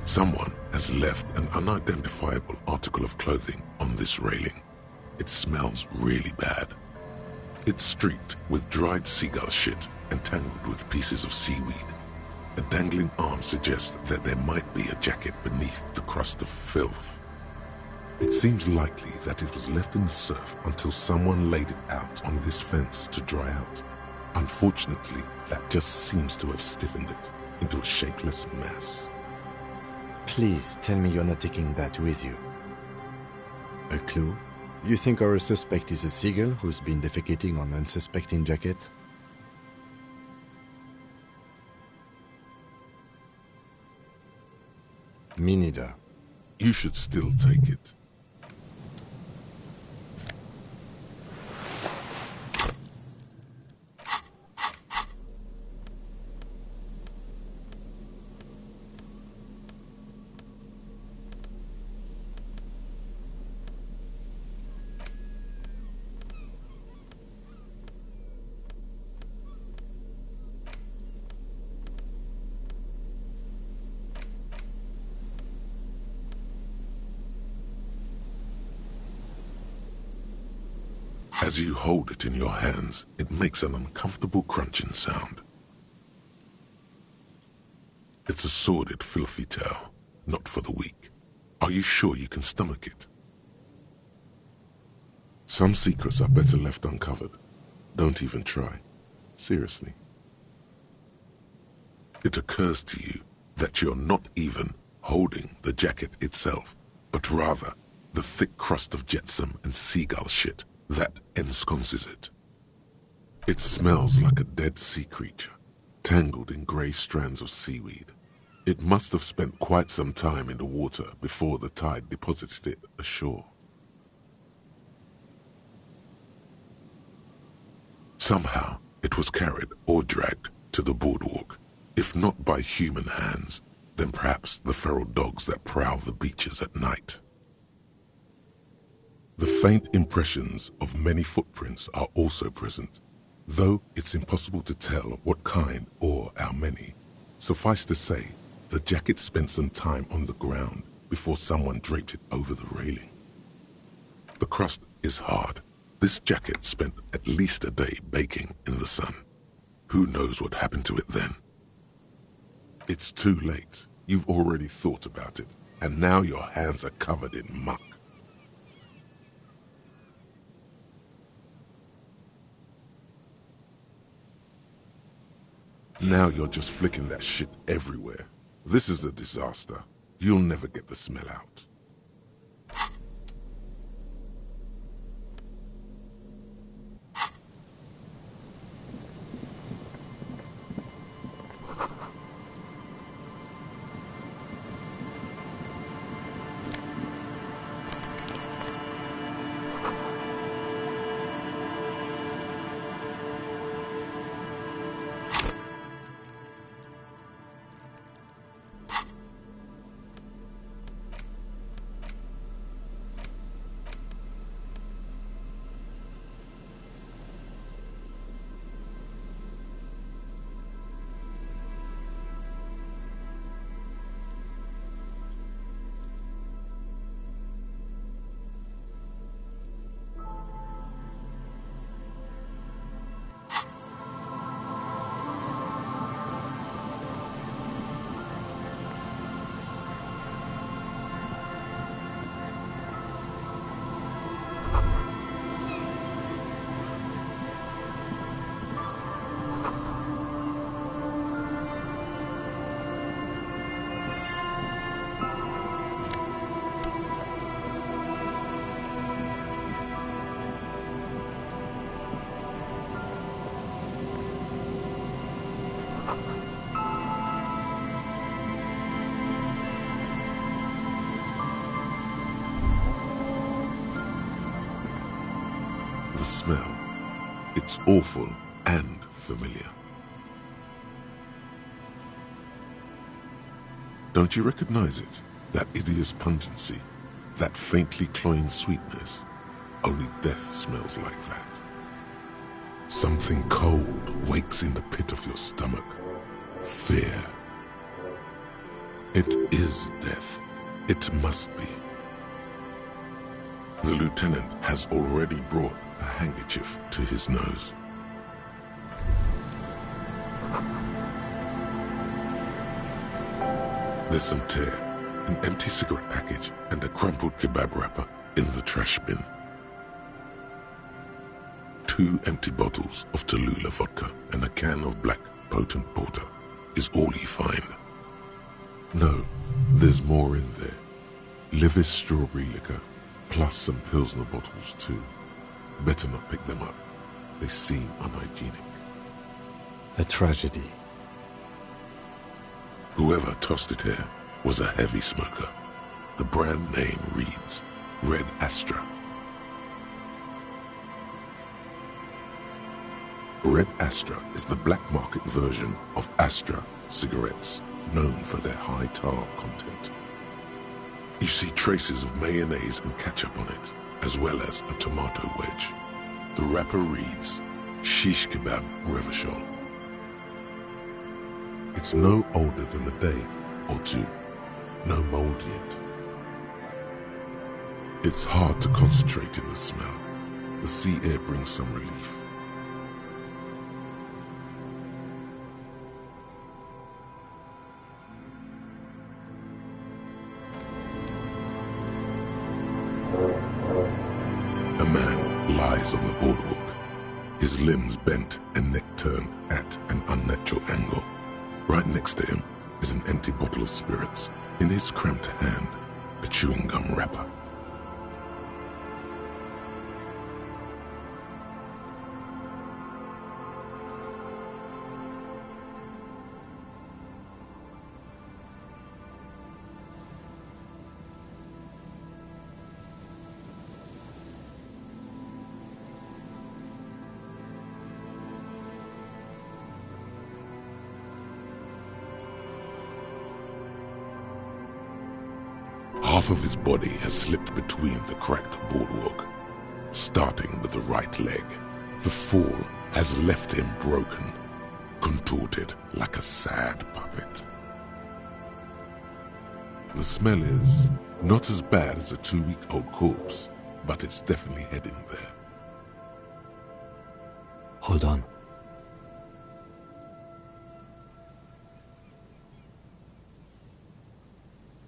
Someone has left an unidentifiable article of clothing on this railing. It smells really bad. It's streaked with dried seagull shit and tangled with pieces of seaweed. A dangling arm suggests that there might be a jacket beneath the crust of filth. It seems likely that it was left in the surf until someone laid it out on this fence to dry out. Unfortunately, that just seems to have stiffened it into a shapeless mass. Please tell me you're not taking that with you. A clue? You think our suspect is a seagull who's been defecating on unsuspecting jackets? Me neither. You should still take it. As you hold it in your hands, it makes an uncomfortable crunching sound. It's a sordid, filthy tale, not for the weak. Are you sure you can stomach it? Some secrets are better left uncovered. Don't even try. Seriously. It occurs to you that you're not even holding the jacket itself, but rather the thick crust of jetsam and seagull shit that ensconces it. It smells like a dead sea creature, tangled in grey strands of seaweed. It must have spent quite some time in the water before the tide deposited it ashore. Somehow, it was carried or dragged to the boardwalk, if not by human hands, then perhaps the feral dogs that prowl the beaches at night. The faint impressions of many footprints are also present, though it's impossible to tell what kind or how many. Suffice to say, the jacket spent some time on the ground before someone draped it over the railing. The crust is hard. This jacket spent at least a day baking in the sun. Who knows what happened to it then? It's too late. You've already thought about it, and now your hands are covered in muck. Now you're just flicking that shit everywhere. This is a disaster. You'll never get the smell out. The smell. It's awful and familiar. Don't you recognize it? That hideous pungency, that faintly cloying sweetness. Only death smells like that. Something cold wakes in the pit of your stomach. Fear. It is death. It must be. The lieutenant has already brought a handkerchief to his nose. There's some tear, an empty cigarette package and a crumpled kebab wrapper in the trash bin. 2 empty bottles of Tallulah vodka and a can of black potent porter is all you find. No, there's more in there. Livis strawberry liquor, plus some Pilsner bottles too. Better not pick them up. They seem unhygienic. A tragedy. Whoever tossed it here was a heavy smoker. The brand name reads Red Astra. Red Astra is the black market version of Astra cigarettes, known for their high tar content. You see traces of mayonnaise and ketchup on it, as well as a tomato wedge. The wrapper reads Shish Kebab Revachol. It's no older than a day or two. No mold yet. It's hard to concentrate in the smell. The sea air brings some relief. A man lies on the boardwalk, his limbs bent and neck turned at an unnatural angle. Right next to him is an empty bottle of spirits. In his cramped hand, a chewing gum wrapper. Half of his body has slipped between the cracked boardwalk, starting with the right leg. The fall has left him broken, contorted like a sad puppet. The smell is not as bad as a 2-week-old corpse, but it's definitely heading there. Hold on.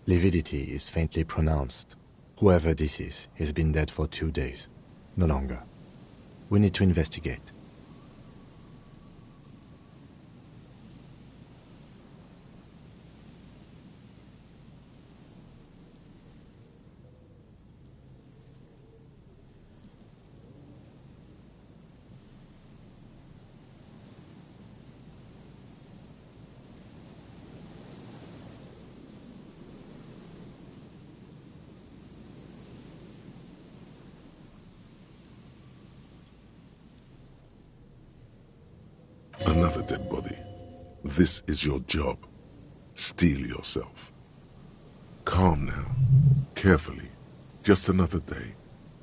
Lividity is faintly pronounced. Whoever this is, he's been dead for 2 days. No longer. We need to investigate. Another dead body. This is your job. Steel yourself. Calm now. Carefully. Just another day.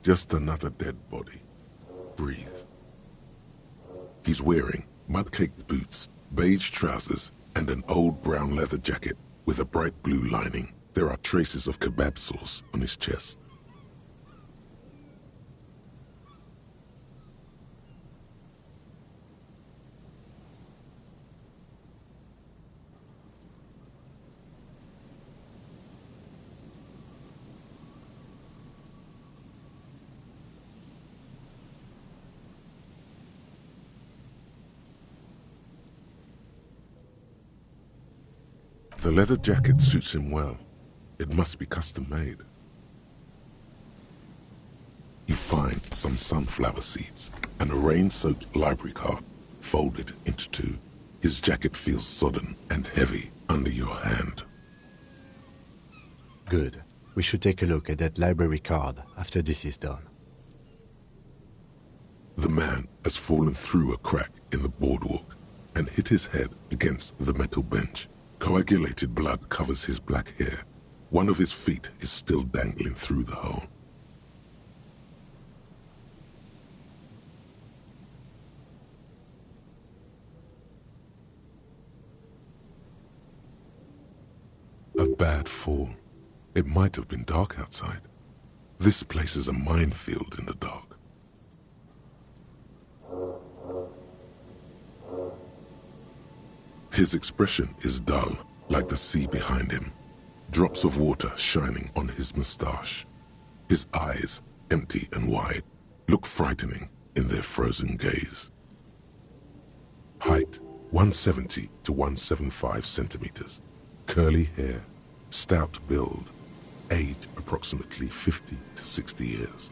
Just another dead body. Breathe. He's wearing mud-caked boots, beige trousers, and an old brown leather jacket with a bright blue lining. There are traces of kebab sauce on his chest. The leather jacket suits him well. It must be custom made. You find some sunflower seeds and a rain-soaked library card folded into 2. His jacket feels sodden and heavy under your hand. Good. We should take a look at that library card after this is done. The man has fallen through a crack in the boardwalk and hit his head against the metal bench. Coagulated blood covers his black hair. One of his feet is still dangling through the hole. A bad fall. It might have been dark outside. This place is a minefield in the dark. His expression is dull, like the sea behind him. drops of water shining on his moustache. His eyes, empty and wide, look frightening in their frozen gaze. Height 170 to 175 centimeters. Curly hair, stout build. Age approximately 50 to 60 years.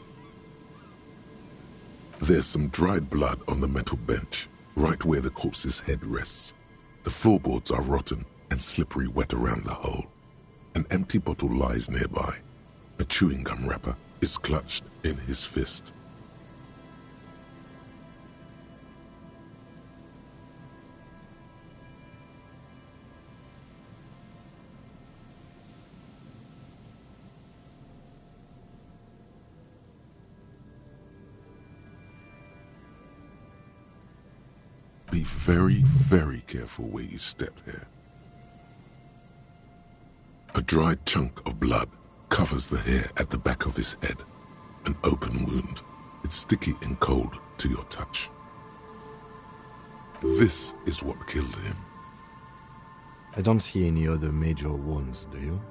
There's some dried blood on the metal bench, right where the corpse's head rests. The floorboards are rotten and slippery wet around the hole. An empty bottle lies nearby. A chewing gum wrapper is clutched in his fist. Be very, very careful where you step here. A dried chunk of blood covers the hair at the back of his head. An open wound. It's sticky and cold to your touch. This is what killed him. I don't see any other major wounds, do you?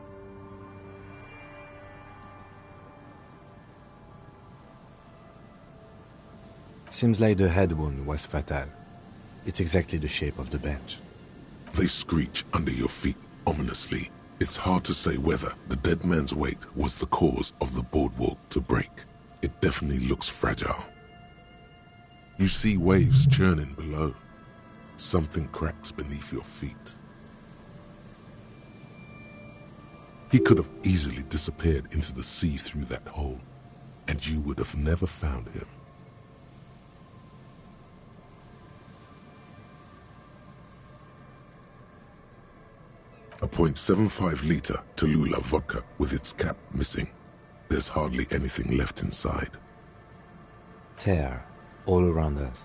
Seems like the head wound was fatal. It's exactly the shape of the bench. They screech under your feet ominously. It's hard to say whether the dead man's weight was the cause of the boardwalk to break. It definitely looks fragile. You see waves churning below. Something cracks beneath your feet. He could have easily disappeared into the sea through that hole, and you would have never found him. A .75-liter Tallulah vodka with its cap missing. There's hardly anything left inside. Tear all around us.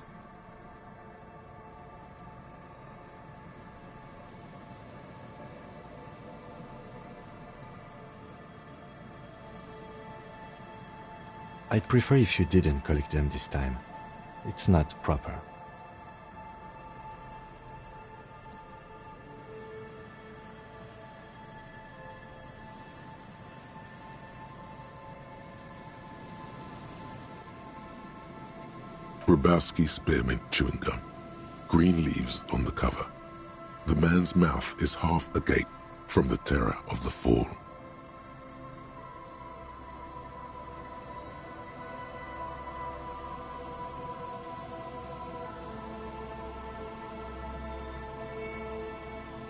I'd prefer if you didn't collect them this time. It's not proper. Grabowski spearmint chewing gum. Green leaves on the cover. The man's mouth is half agape from the terror of the fall.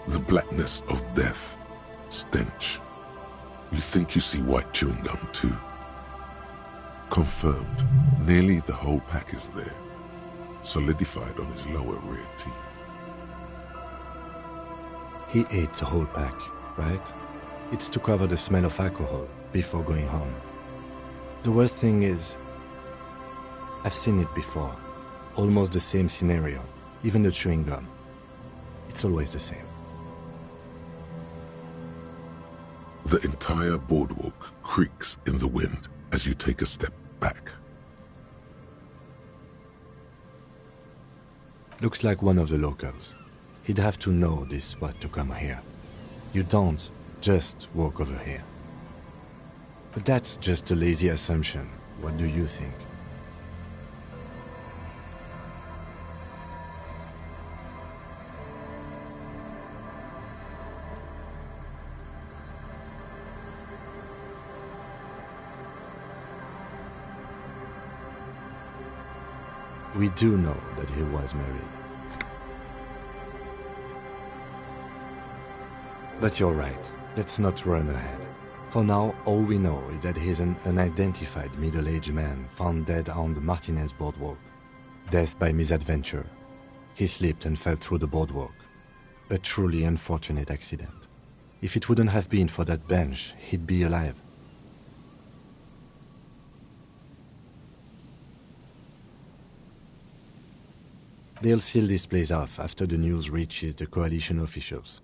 The blackness of death. Stench. You think you see white chewing gum too. Confirmed. Nearly the whole pack is there. Solidified on his lower rear teeth. He ate the whole pack, right? It's to cover the smell of alcohol before going home. The worst thing is, I've seen it before. Almost the same scenario. Even the chewing gum. It's always the same. The entire boardwalk creaks in the wind as you take a step back. Looks like one of the locals. He'd have to know this spot to come here. You don't just walk over here. But that's just a lazy assumption. What do you think? We do know that he was married. But you're right, let's not run ahead. For now, all we know is that he's an unidentified middle-aged man found dead on the Martinez boardwalk. Death by misadventure. He slipped and fell through the boardwalk. A truly unfortunate accident. If it wouldn't have been for that bench, he'd be alive. They'll seal this place off after the news reaches the coalition officials.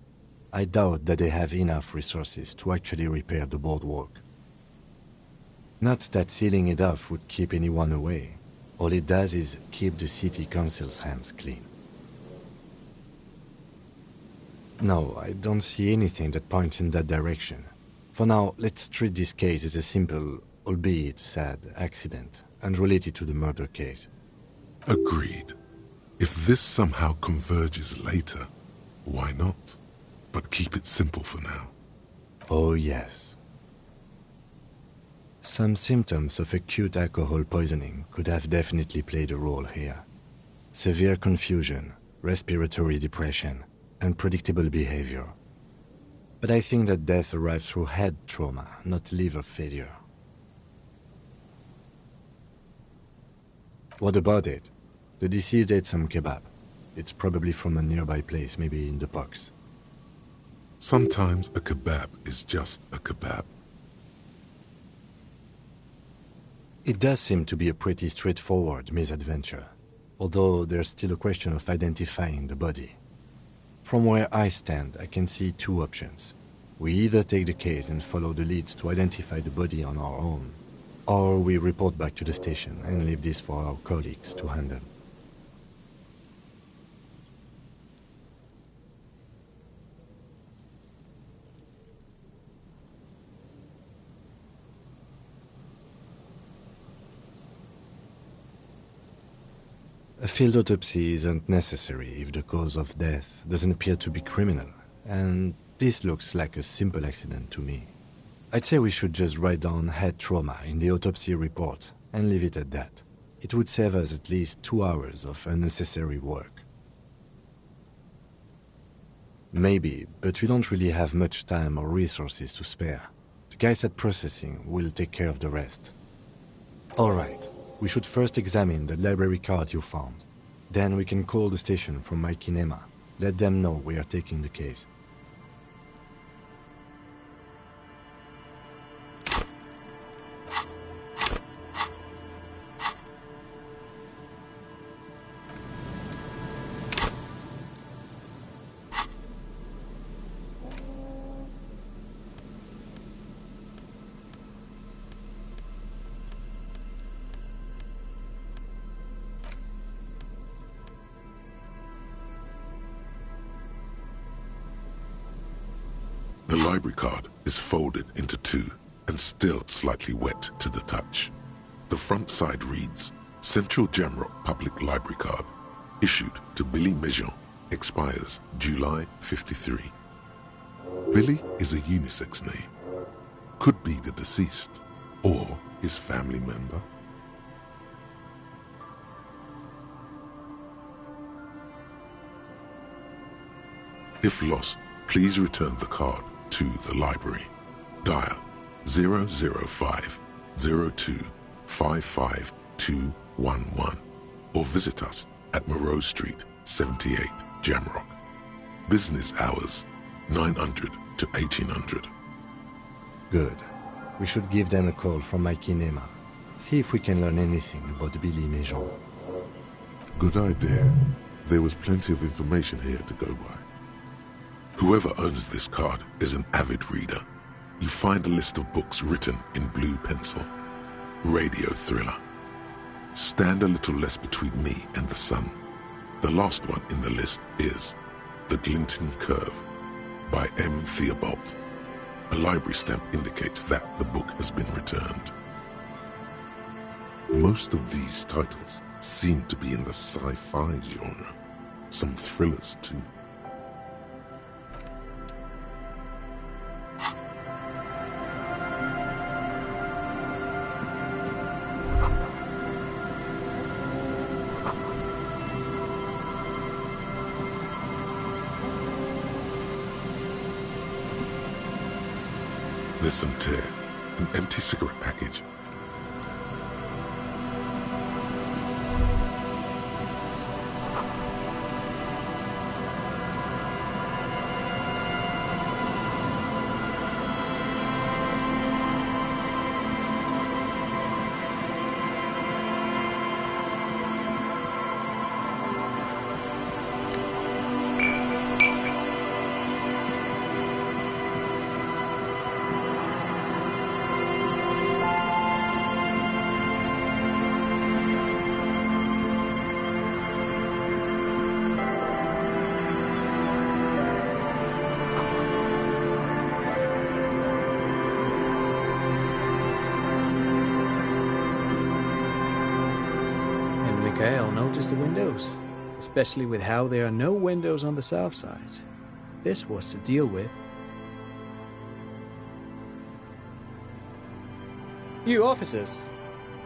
I doubt that they have enough resources to actually repair the boardwalk. Not that sealing it off would keep anyone away. All it does is keep the city council's hands clean. No, I don't see anything that points in that direction. For now, let's treat this case as a simple, albeit sad, accident, unrelated to the murder case. Agreed. If this somehow converges later, why not? But keep it simple for now. Oh yes. Some symptoms of acute alcohol poisoning could have definitely played a role here. Severe confusion, respiratory depression, unpredictable behavior. But I think that death arrived through head trauma, not liver failure. What about it? The deceased ate some kebab. It's probably from a nearby place, maybe in the box. Sometimes a kebab is just a kebab. It does seem to be a pretty straightforward misadventure, although there's still a question of identifying the body. From where I stand, I can see two options. We either take the case and follow the leads to identify the body on our own, or we report back to the station and leave this for our colleagues to handle. A field autopsy isn't necessary if the cause of death doesn't appear to be criminal, and this looks like a simple accident to me. I'd say we should just write down head trauma in the autopsy report and leave it at that. It would save us at least 2 hours of unnecessary work. Maybe, but we don't really have much time or resources to spare. The guys at processing will take care of the rest. Alright, we should first examine the library card you found. Then we can call the station from my kinema. Let them know we are taking the case. The library card is folded into two and still slightly wet to the touch. The front side reads, Central Jamrock Public Library Card, issued to Billy Mejean, expires July 53. Billy is a unisex name. Could be the deceased or his family member. If lost, please return the card to the library. Dial 005 02 55211 or visit us at Moreau Street, 78, Jamrock. Business hours 900 to 1800. Good. We should give them a call from my kinema. See if we can learn anything about Billy Mejean. Good idea. There was plenty of information here to go by. Whoever owns this card is an avid reader. You find a list of books written in blue pencil. Radio thriller. Stand a little less between me and the sun. The last one in the list is The Glinting Curve by M. Theobald. A library stamp indicates that the book has been returned. Most of these titles seem to be in the sci-fi genre. Some thrillers too. There's some tear, an empty cigarette package. Mikhail noticed the windows, especially with how there are no windows on the south side. This was to deal with. You officers,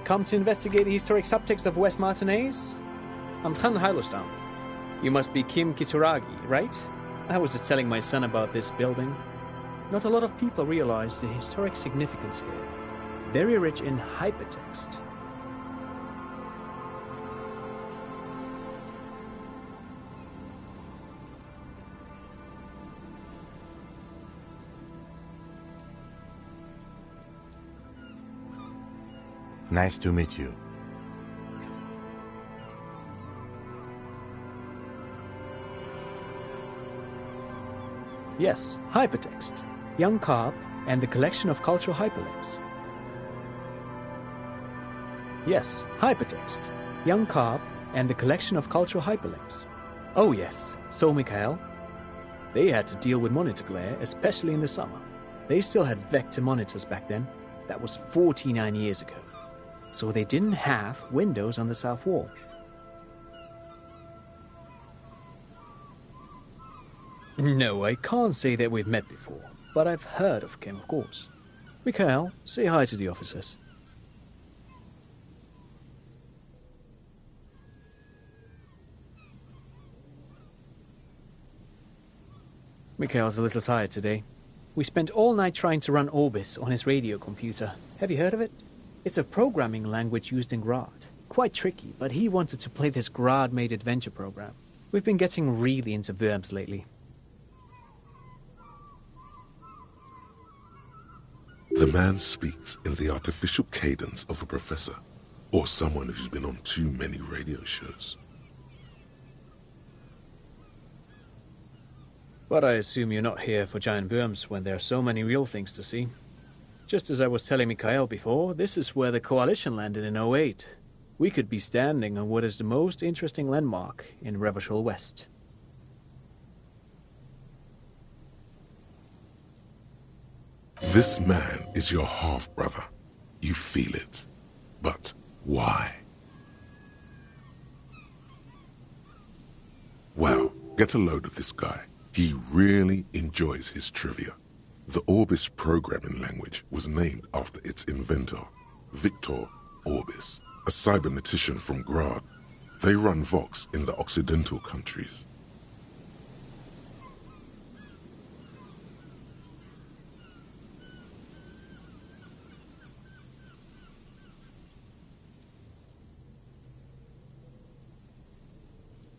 come to investigate the historic subtext of West Martinez? I'm Tran Heilostam. You must be Kim Kisuragi, right? I was just telling my son about this building. Not a lot of people realize the historic significance here. Very rich in hypertext. Nice to meet you. Yes, hypertext. Young Carp and the collection of cultural hyperlinks. Yes, hypertext. Young Carp and the collection of cultural hyperlinks. Oh yes, so Mikhail. They had to deal with monitor glare, especially in the summer. They still had vector monitors back then. That was 49 years ago. So they didn't have windows on the south wall. No, I can't say that we've met before, but I've heard of Kim, of course. Mikhail, say hi to the officers. Mikhail's a little tired today. We spent all night trying to run Orbis on his radio computer. Have you heard of it? It's a programming language used in Grad. Quite tricky, but he wanted to play this Grad-made adventure program. We've been getting really into verbs lately. The man speaks in the artificial cadence of a professor, or someone who's been on too many radio shows. But I assume you're not here for giant worms when there are so many real things to see. Just as I was telling Mikhail before, this is where the Coalition landed in '08. We could be standing on what is the most interesting landmark in Revachol West. This man is your half-brother. You feel it. But why? Well, get a load of this guy. He really enjoys his trivia. The Orbis programming language was named after its inventor, Victor Orbis, a cybernetician from Grad. They run Vox in the Occidental countries.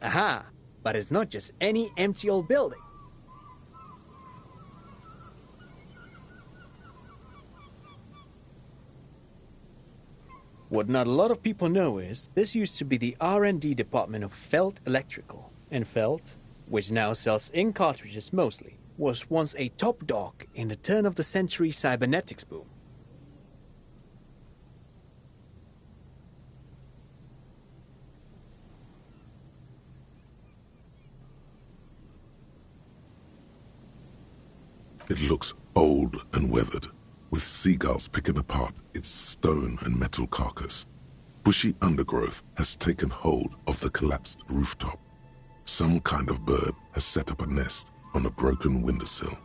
Aha! But it's not just any empty old building. What not a lot of people know is, this used to be the R&D department of Felt Electrical. And Felt, which now sells ink cartridges mostly, was once a top dog in the turn-of-the-century cybernetics boom. It looks old and weathered, with seagulls picking apart its stone and metal carcass. Bushy undergrowth has taken hold of the collapsed rooftop. Some kind of bird has set up a nest on a broken windowsill.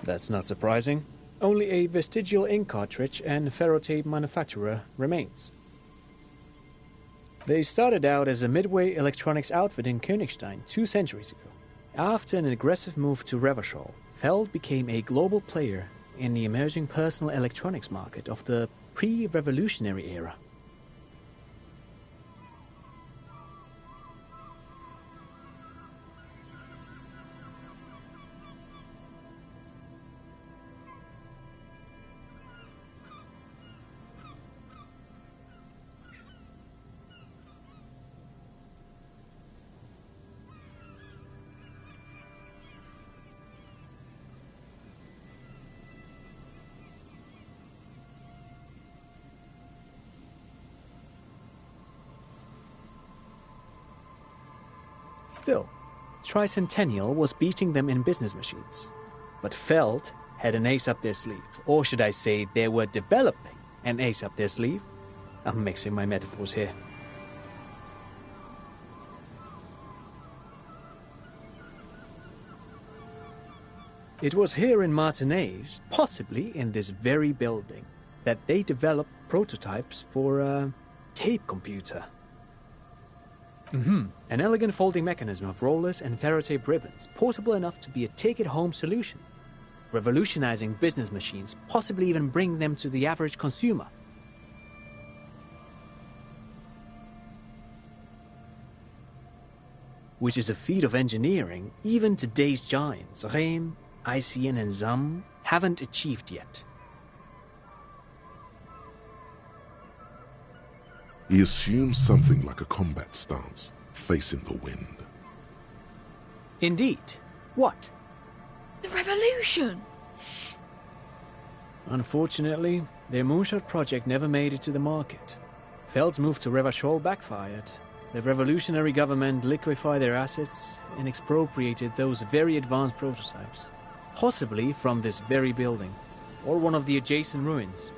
That's not surprising. Only a vestigial ink cartridge and ferrotape manufacturer remains. They started out as a midway electronics outfit in Königstein 2 centuries ago. After an aggressive move to Revachol, Feld became a global player in the emerging personal electronics market of the pre-revolutionary era. Still, Tricentennial was beating them in business machines. But Feld had an ace up their sleeve. Or should I say, they were developing an ace up their sleeve. I'm mixing my metaphors here. It was here in Martinez, possibly in this very building, that they developed prototypes for a tape computer. An elegant folding mechanism of rollers and Ferrotape ribbons, portable enough to be a take-it-home solution, revolutionizing business machines, possibly even bringing them to the average consumer. Which is a feat of engineering even today's giants, Rehm, ICN and ZAM, haven't achieved yet. He assumes something like a combat stance, facing the wind. Indeed. What? The revolution! Unfortunately, their moonshot project never made it to the market. Feld's move to Revachol backfired. The revolutionary government liquefied their assets and expropriated those very advanced prototypes. Possibly from this very building, or one of the adjacent ruins.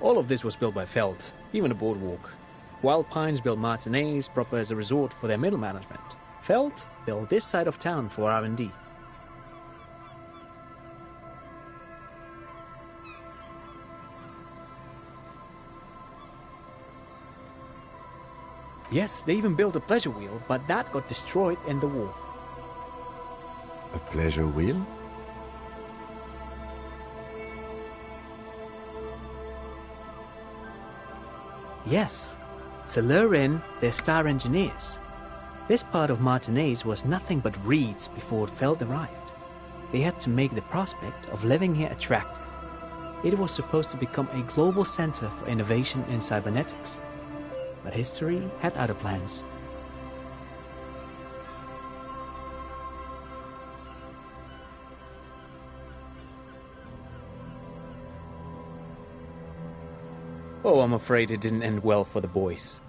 All of this was built by Feld, even the boardwalk. Wild Pines built Martinez proper as a resort for their middle management. Feld built this side of town for R&D. Yes, they even built a pleasure wheel, but that got destroyed in the war. A pleasure wheel? Yes, to lure in their star engineers. This part of Martinez was nothing but reeds before Feld arrived. They had to make the prospect of living here attractive. It was supposed to become a global center for innovation in cybernetics. But history had other plans. Oh, I'm afraid it didn't end well for the boys.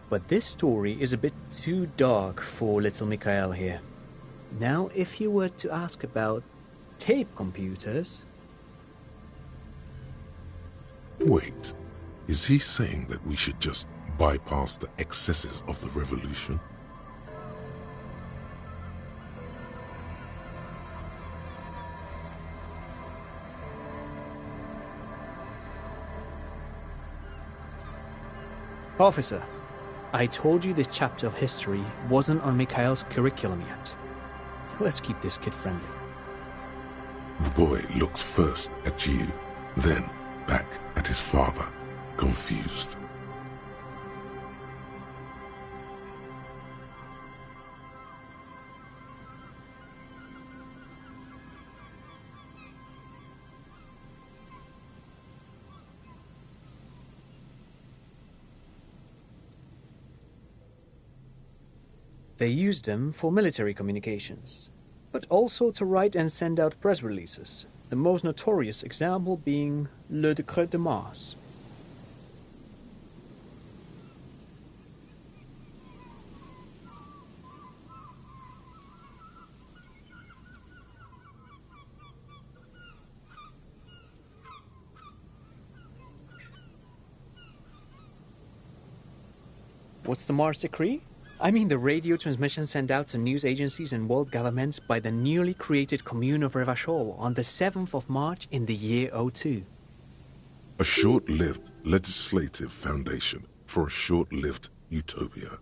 But this story is a bit too dark for little Mikhail here. Now, if you were to ask about tape computers... Wait, is he saying that we should just bypass the excesses of the revolution? Officer, I told you this chapter of history wasn't on Mikhail's curriculum yet. Let's keep this kid friendly. The boy looks first at you, then back at his father, confused. They used them for military communications, but also to write and send out press releases, the most notorious example being Le Décret de Mars. What's the Mars Decree? I mean the radio transmission sent out to news agencies and world governments by the newly created Commune of Revachol on the 7th of March in the year 02. A short-lived legislative foundation for a short-lived utopia.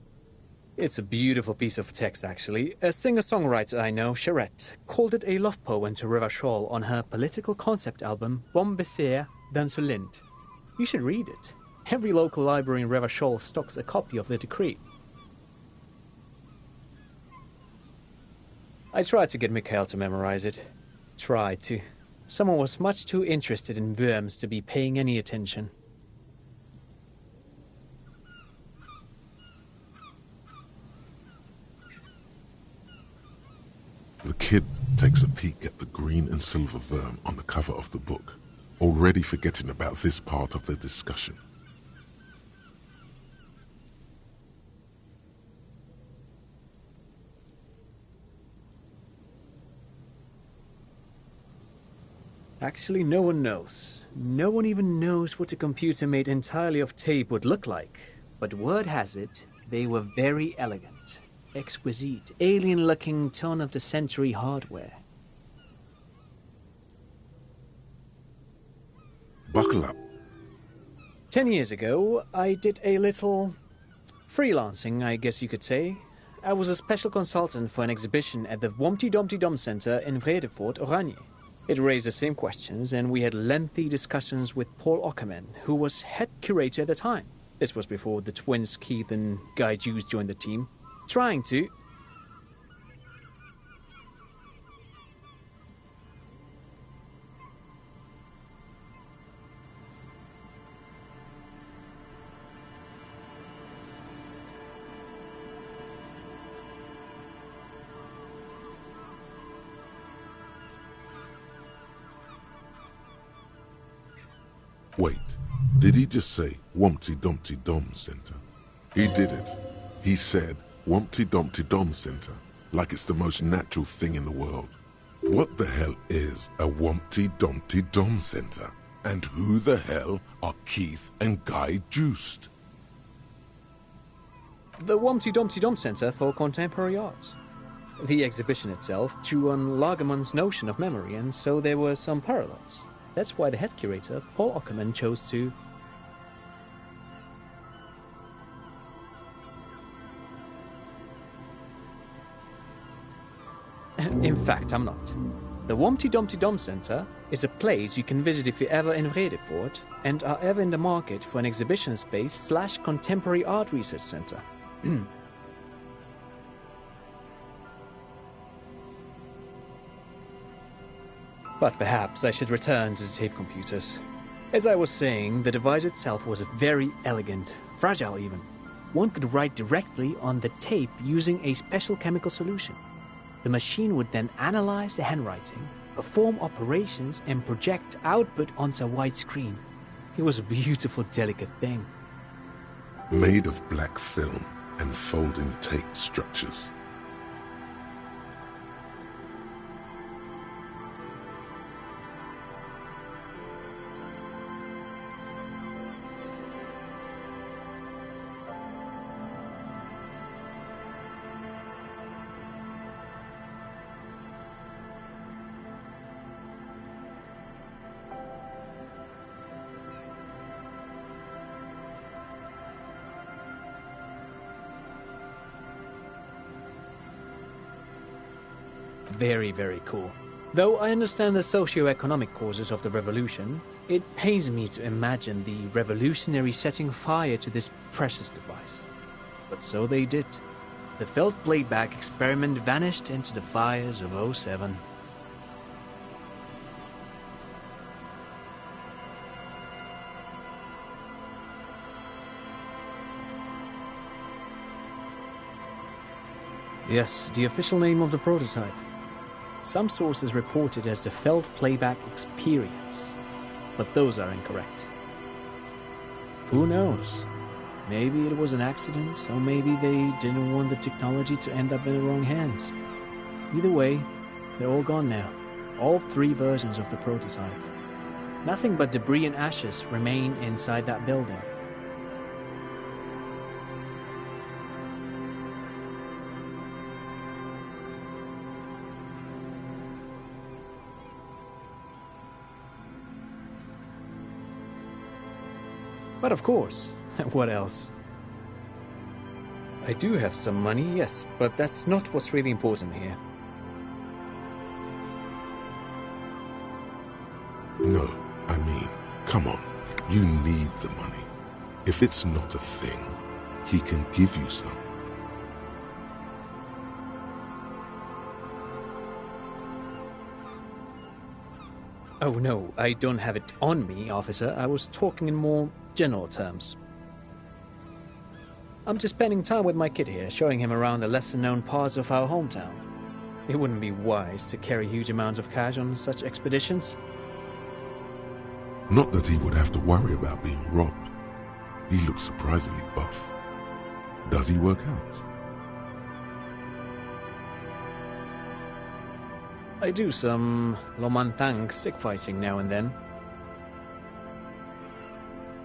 It's a beautiful piece of text, actually. A singer-songwriter I know, Charette, called it a love poem to Revachol on her political concept album, Bon Baiser dans le Lind. You should read it. Every local library in Revachol stocks a copy of the decree. I tried to get Mikhail to memorize it. Tried to. Someone was much too interested in worms to be paying any attention. The kid takes a peek at the green and silver worm on the cover of the book, already forgetting about this part of the discussion. Actually, no one knows. No one even knows what a computer made entirely of tape would look like. But word has it, they were very elegant, exquisite, alien-looking turn-of-the-century hardware. Buckle up. 10 years ago, I did a little freelancing, I guess you could say. I was a special consultant for an exhibition at the Humpty Dumpty Dum Center in Vredefort, Oranje. It raised the same questions, and we had lengthy discussions with Paul Ockerman, who was head curator at the time. This was before the twins Keith and Guy Juice joined the team, trying to... Wait, did he just say Humpty Dumpty Dum Center? He did it. He said Humpty Dumpty Dum Center, like it's the most natural thing in the world. What the hell is a Humpty Dumpty Dum Center? And who the hell are Keith and Guy Juiced? The Humpty Dumpty Dum Center for Contemporary Arts. The exhibition itself drew on Lagerman's notion of memory, and so there were some parallels. That's why the head curator, Paul Ockerman, chose to... In fact, I'm not. The Humpty Dumpty Dum Center is a place you can visit if you're ever in Vredefort and are ever in the market for an exhibition space / contemporary art research center. But perhaps I should return to the tape computers. As I was saying, the device itself was very elegant, fragile even. One could write directly on the tape using a special chemical solution. The machine would then analyze the handwriting, perform operations, and project output onto a white screen. It was a beautiful, delicate thing. Made of black film and folding tape structures. Very, very cool. Though I understand the socio-economic causes of the revolution, it pains me to imagine the revolutionaries setting fire to this precious device. But so they did. The felt playback experiment vanished into the fires of '07. Yes, the official name of the prototype. Some sources report it as the Felt Playback Experience, but those are incorrect. Who knows? Maybe it was an accident, or maybe they didn't want the technology to end up in the wrong hands. Either way, they're all gone now. All 3 versions of the prototype. Nothing but debris and ashes remain inside that building. But of course, what else? I do have some money, yes, but that's not what's really important here. No, I mean, come on. You need the money. If it's not a thing, he can give you some. Oh no, I don't have it on me, officer. I was talking in more general terms. I'm just spending time with my kid here, showing him around the lesser-known parts of our hometown. It wouldn't be wise to carry huge amounts of cash on such expeditions. Not that he would have to worry about being robbed. He looks surprisingly buff. Does he work out? I do some Lomantang stick fighting now and then.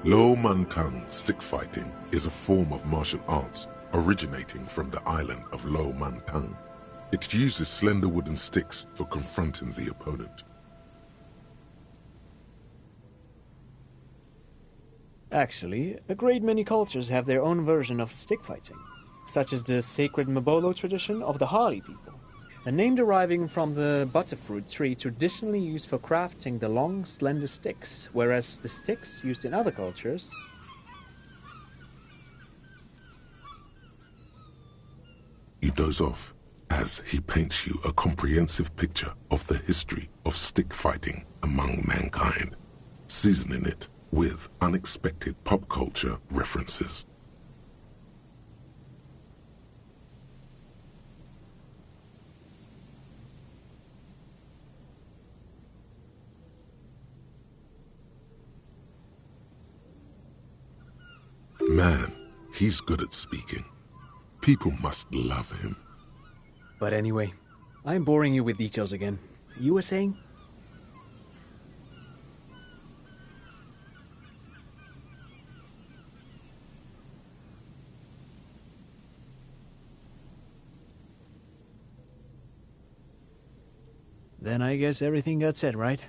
Lo Mantang stick fighting is a form of martial arts originating from the island of Lo Mantang. It uses slender wooden sticks for confronting the opponent. Actually, a great many cultures have their own version of stick fighting, such as the sacred Mabolo tradition of the Harli people, a name deriving from the butterfruit tree traditionally used for crafting the long, slender sticks, whereas the sticks used in other cultures... You doze off as he paints you a comprehensive picture of the history of stick fighting among mankind, seasoning it with unexpected pop culture references. Man, he's good at speaking. People must love him. But anyway, I'm boring you with details again. You were saying? Then I guess everything got said, right?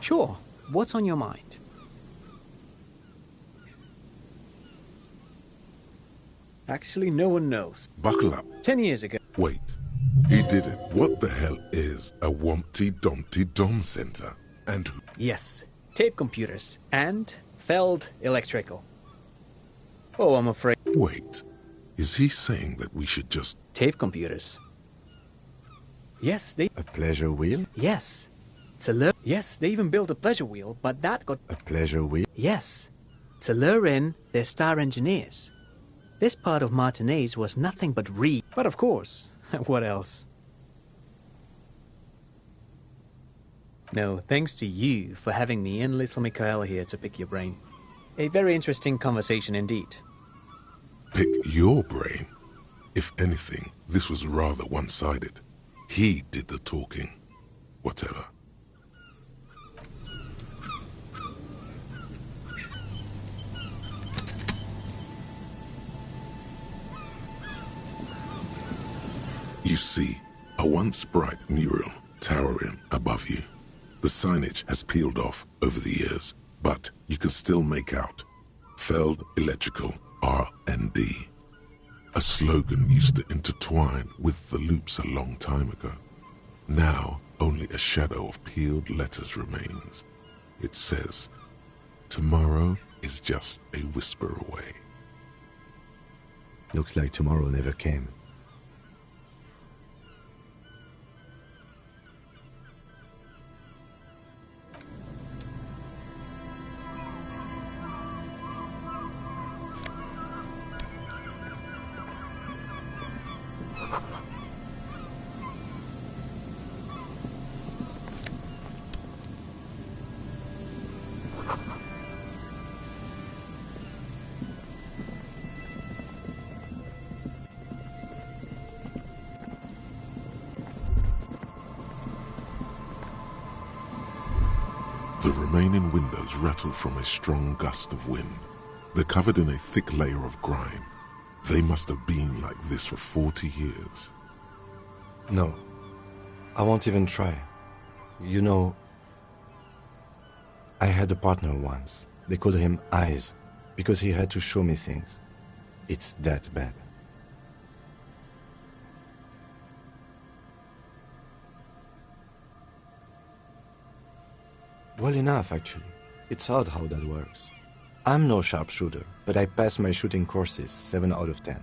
Sure. What's on your mind? Actually, no one knows. Buckle up. 10 years ago. Wait. He did it. What the hell is a Wumpty Dumpty Dom Center? And who? Yes. Tape computers. And Feld Electrical. Oh, I'm afraid. Wait. Is he saying that we should just... Tape computers. Yes, they... A pleasure wheel? Yes. Yes, they even built a pleasure wheel, but that got... A pleasure wheel? Yes. To lure in their star engineers. This part of Martinez was nothing but But of course, what else? No, thanks to you for having me and little Mikhail here to pick your brain. A very interesting conversation indeed. Pick your brain? If anything, this was rather one-sided. He did the talking. Whatever. You see, a once bright mural towering above you. The signage has peeled off over the years, but you can still make out Feld Electrical R&D. A slogan used to intertwine with the loops a long time ago. Now, only a shadow of peeled letters remains. It says, tomorrow is just a whisper away. Looks like tomorrow never came. The remaining windows rattle from a strong gust of wind. They're covered in a thick layer of grime. They must have been like this for 40 years. No, I won't even try. You know, I had a partner once. They called him Eyes, because he had to show me things. It's that bad. Well enough, actually. It's odd how that works. I'm no sharpshooter, but I passed my shooting courses 7 out of 10.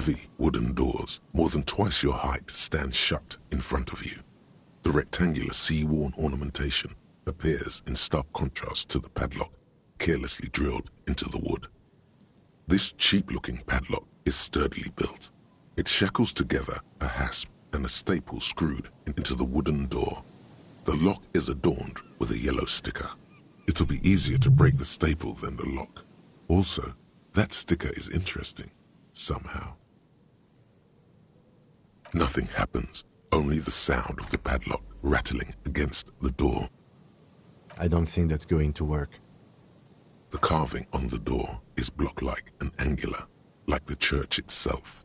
Heavy wooden doors, more than twice your height, stand shut in front of you. The rectangular sea-worn ornamentation appears in stark contrast to the padlock, carelessly drilled into the wood. This cheap-looking padlock is sturdily built. It shackles together a hasp and a staple screwed into the wooden door. The lock is adorned with a yellow sticker. It'll be easier to break the staple than the lock. Also, that sticker is interesting, somehow. Nothing happens, only the sound of the padlock rattling against the door. I don't think that's going to work. The carving on the door is block-like and angular, like the church itself.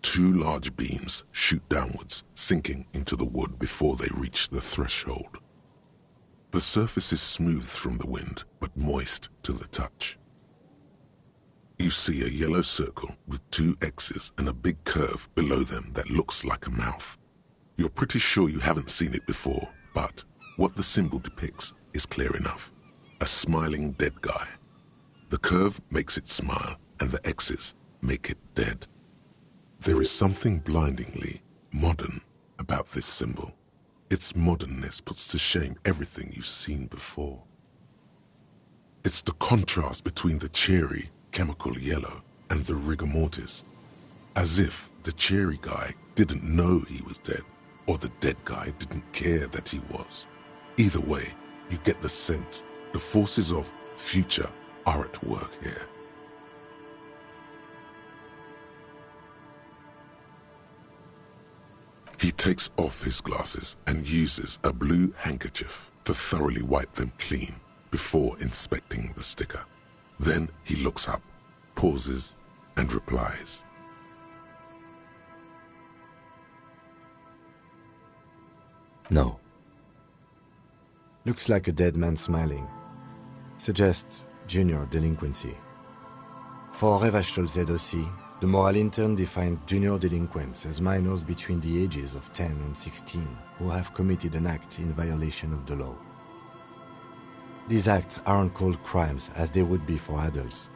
Two large beams shoot downwards, sinking into the wood before they reach the threshold. The surface is smooth from the wind, but moist to the touch. You see a yellow circle with two X's and a big curve below them that looks like a mouth. You're pretty sure you haven't seen it before, but what the symbol depicts is clear enough. A smiling dead guy. The curve makes it smile, and the X's make it dead. There is something blindingly modern about this symbol. Its modernness puts to shame everything you've seen before. It's the contrast between the cheery, chemical yellow and the rigor mortis. As if the cheery guy didn't know he was dead, or the dead guy didn't care that he was. Either way, you get the sense the forces of future are at work here. He takes off his glasses and uses a blue handkerchief to thoroughly wipe them clean before inspecting the sticker. Then he looks up, pauses, and replies. No. Looks like a dead man smiling. Suggests junior delinquency. For Revachol aussi, the moral intern defined junior delinquents as minors between the ages of 10 and 16 who have committed an act in violation of the law. These acts aren't called crimes as they would be for adults.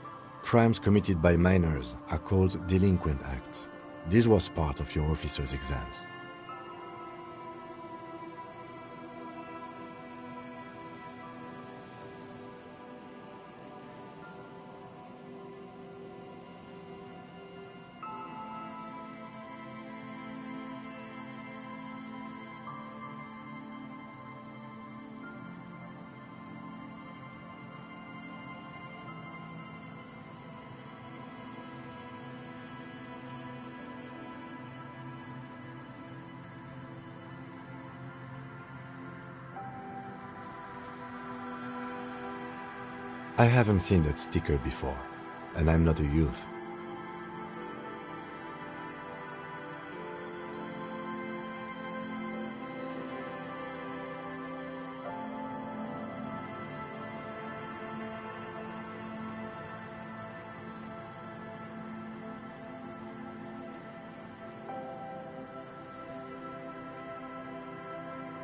Crimes committed by minors are called delinquent acts. This was part of your officer's exams. I haven't seen that sticker before, and I'm not a youth.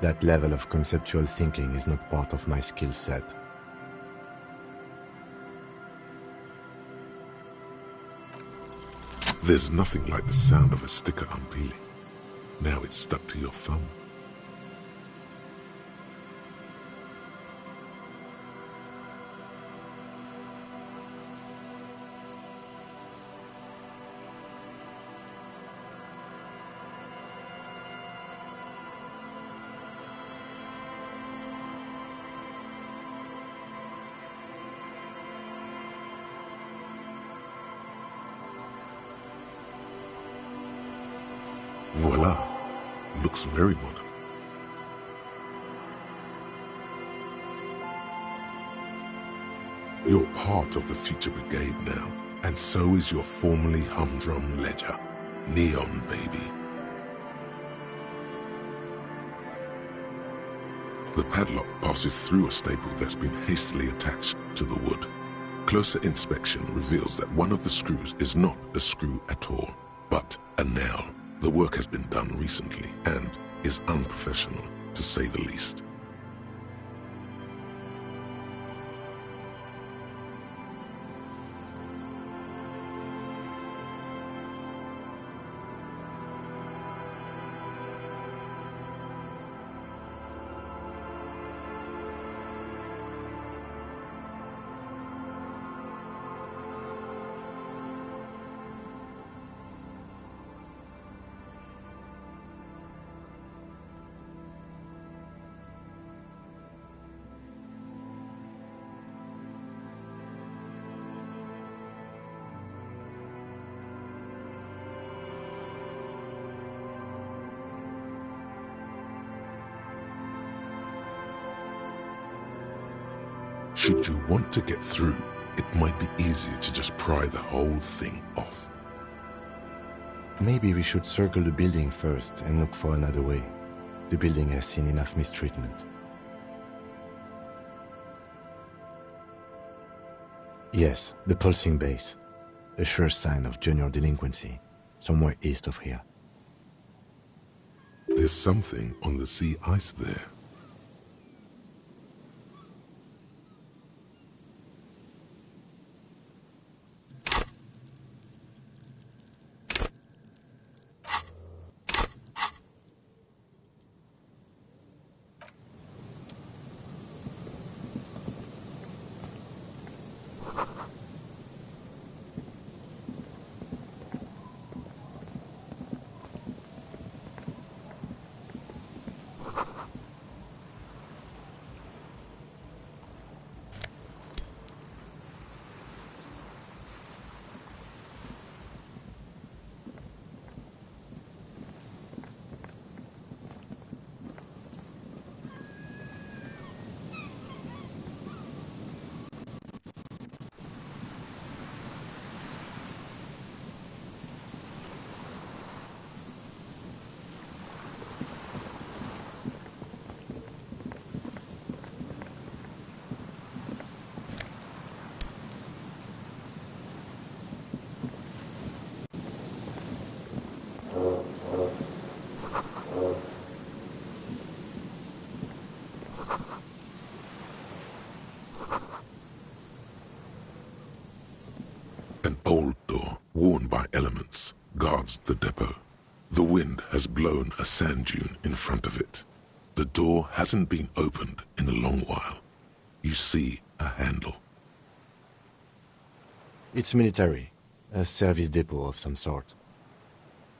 That level of conceptual thinking is not part of my skill set. There's nothing like the sound of a sticker unpeeling. Now it's stuck to your thumb. Voila! Looks very modern. You're part of the Future Brigade now, and so is your formerly humdrum ledger. Neon, baby. The padlock passes through a staple that's been hastily attached to the wood. Closer inspection reveals that one of the screws is not a screw at all, but a nail. The work has been done recently and is unprofessional, to say the least. Should you want to get through, it might be easier to just pry the whole thing off. Maybe we should circle the building first and look for another way. The building has seen enough mistreatment. Yes, the pulsing base. A sure sign of junior delinquency, somewhere east of here. There's something on the sea ice there. An old door, worn by elements, guards the depot. The wind has blown a sand dune in front of it. The door hasn't been opened in a long while. You see a handle. It's military, a service depot of some sort.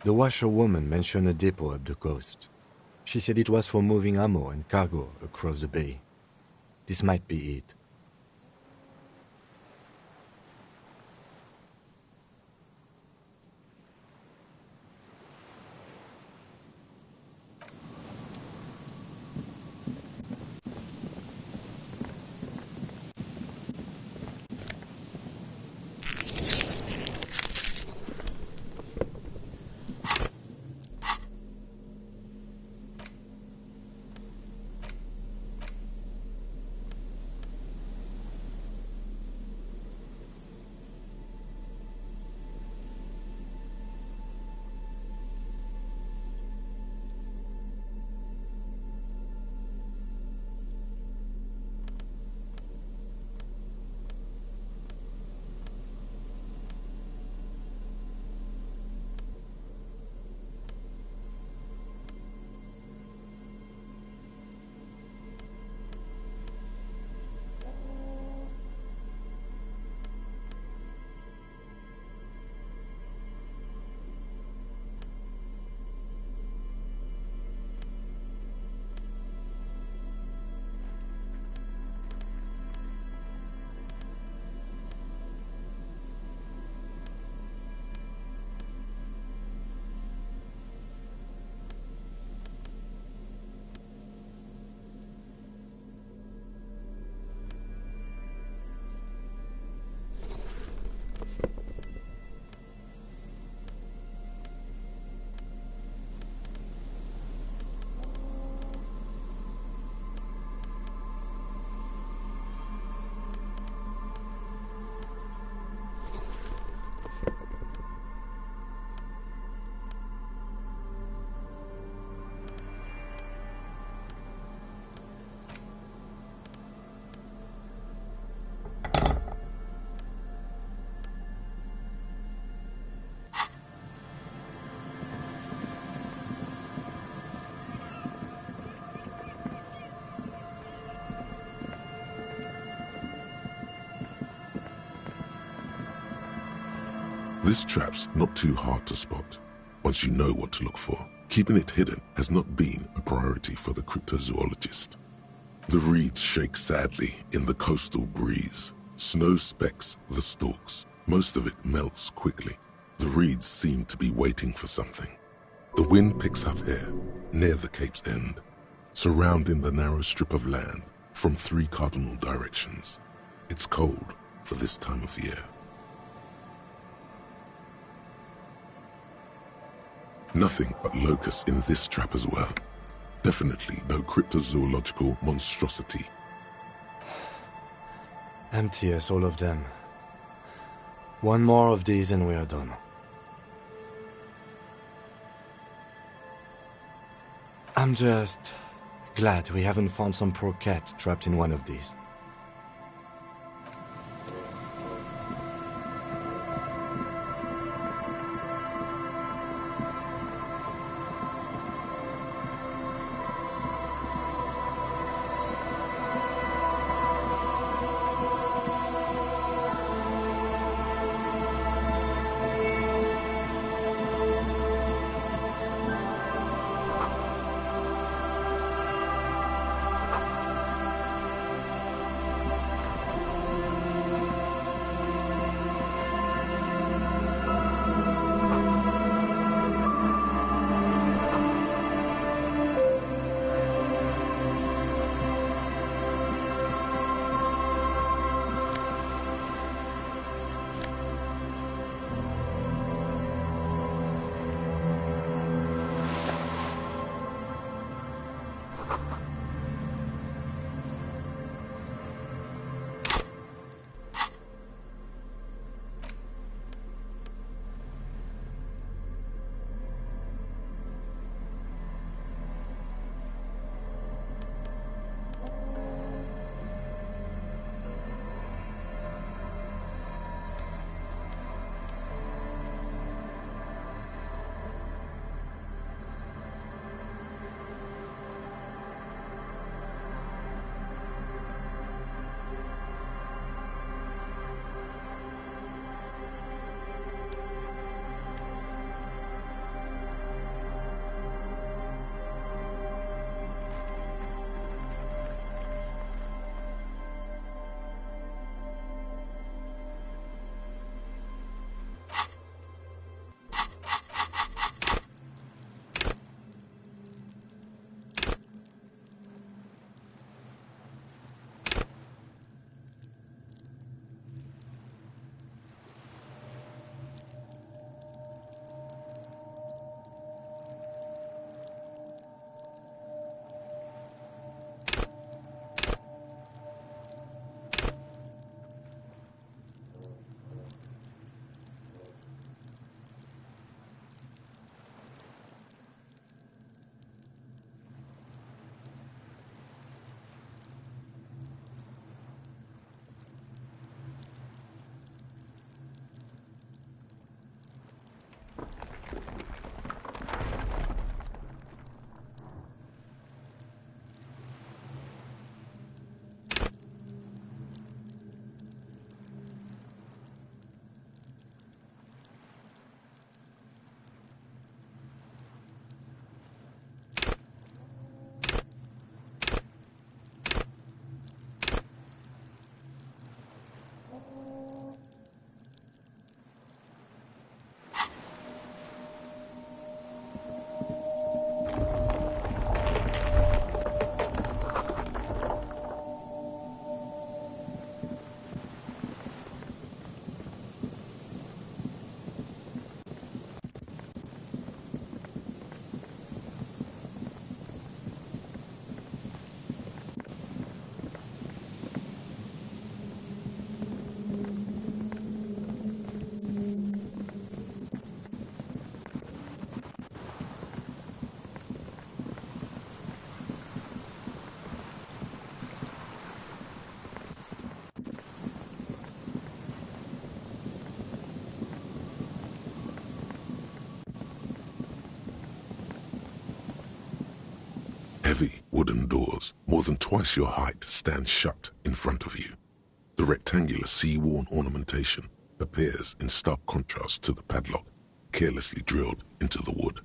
The washerwoman mentioned a depot up the coast. She said it was for moving ammo and cargo across the bay. This might be it. This trap's not too hard to spot, once you know what to look for. Keeping it hidden has not been a priority for the cryptozoologist. The reeds shake sadly in the coastal breeze. Snow specks the stalks. Most of it melts quickly. The reeds seem to be waiting for something. The wind picks up here, near the cape's end, surrounding the narrow strip of land from 3 cardinal directions. It's cold for this time of year. Nothing but locusts in this trap as well. Definitely no cryptozoological monstrosity. Empty as all of them. One more of these and we are done. I'm just glad we haven't found some poor cat trapped in one of these. Heavy wooden doors, more than twice your height, stand shut in front of you. The rectangular sea-worn ornamentation appears in stark contrast to the padlock, carelessly drilled into the wood.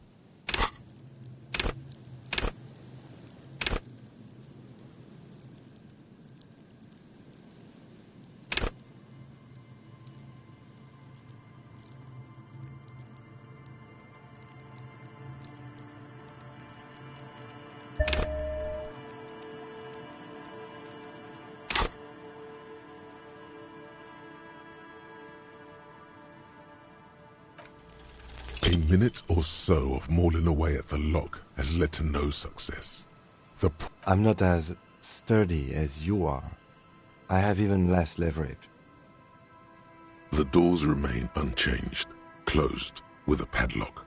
A minute or so of mauling away at the lock has led to no success. I'm not as sturdy as you are. I have even less leverage. The doors remain unchanged, closed with a padlock.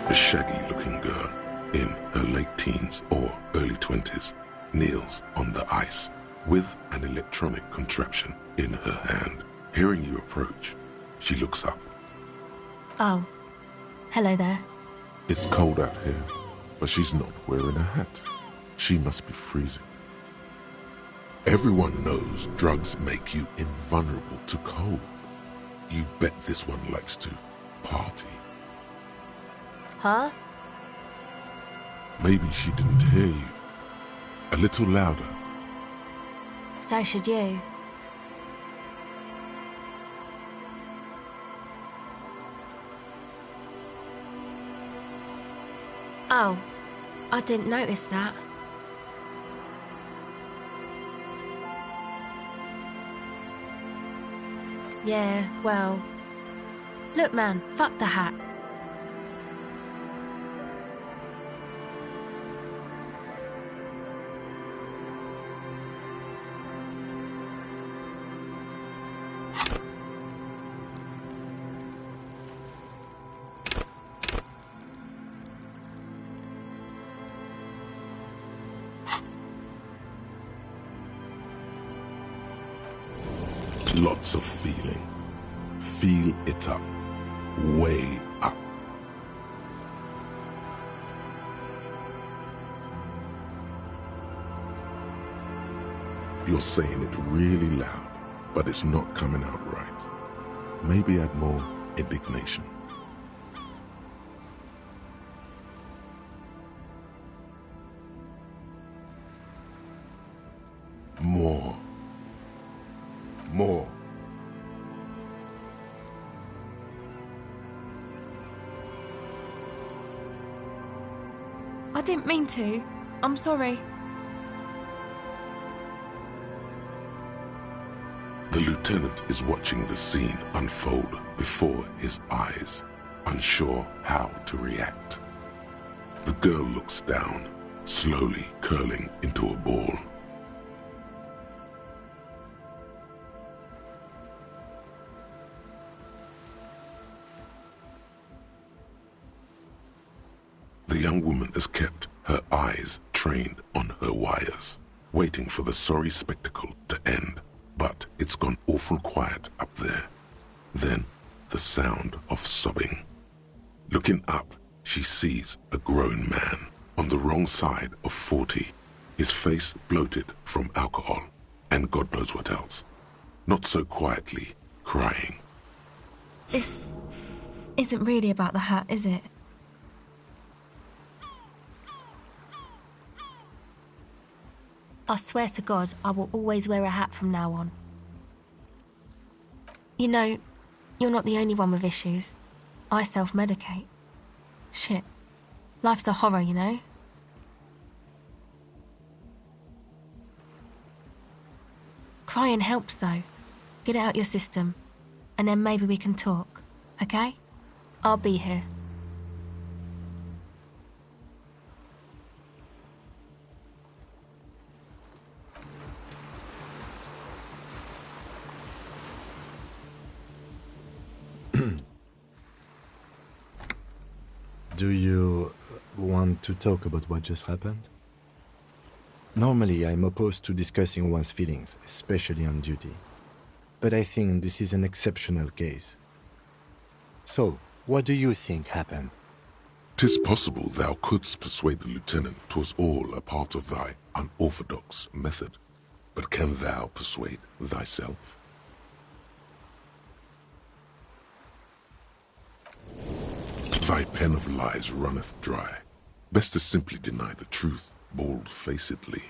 A shaggy-looking girl in her late teens or early 20s kneels on the ice with an electronic contraption in her hand. Hearing you approach, she looks up. Oh, hello there. It's cold out here, but she's not wearing a hat. She must be freezing. Everyone knows drugs make you invulnerable to cold. You bet this one likes to party. Huh? Maybe she didn't hear you. A little louder. So should you. Oh, I didn't notice that. Yeah, well... Look, man, fuck the hat. Lots of feeling. Feel it up. Way up. You're saying it really loud, but it's not coming out right. Maybe add more indignation. More. More. I didn't mean to. I'm sorry. The lieutenant is watching the scene unfold before his eyes, unsure how to react. The girl looks down, slowly curling into a ball. The young woman has kept her eyes trained on her wires, waiting for the sorry spectacle to end. But it's gone awful quiet up there. Then, the sound of sobbing. Looking up, she sees a grown man on the wrong side of 40, his face bloated from alcohol and God knows what else. Not so quietly, crying. This isn't really about the hat, is it? I swear to God, I will always wear a hat from now on. You know, you're not the only one with issues. I self-medicate. Shit. Life's a horror, you know? Crying helps, though. Get it out your system, and then maybe we can talk, okay? I'll be here. Do you want to talk about what just happened? Normally, I'm opposed to discussing one's feelings, especially on duty. But I think this is an exceptional case. So, what do you think happened? 'Tis possible thou couldst persuade the lieutenant 'twas all a part of thy unorthodox method. But can thou persuade thyself? Thy pen of lies runneth dry. Best to simply deny the truth, bald-facedly.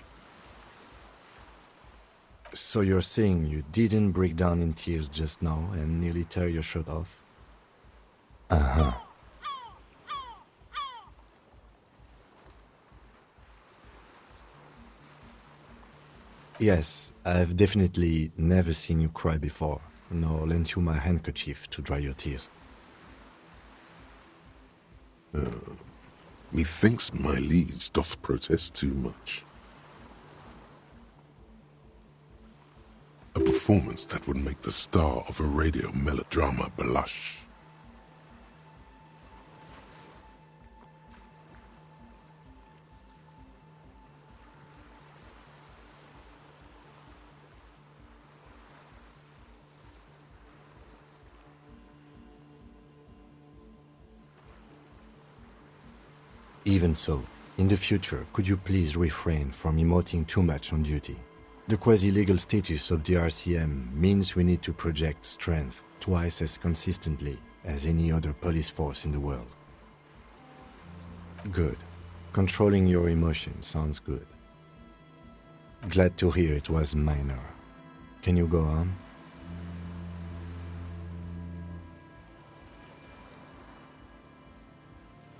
So you're saying you didn't break down in tears just now and nearly tear your shirt off? Uh-huh. Yes, I've definitely never seen you cry before, nor lent you my handkerchief to dry your tears. Methinks my liege doth protest too much. A performance that would make the star of a radio melodrama blush. Even so, in the future, could you please refrain from emoting too much on duty? The quasi-legal status of the RCM means we need to project strength twice as consistently as any other police force in the world. Good. Controlling your emotions sounds good. Glad to hear it was minor. Can you go on?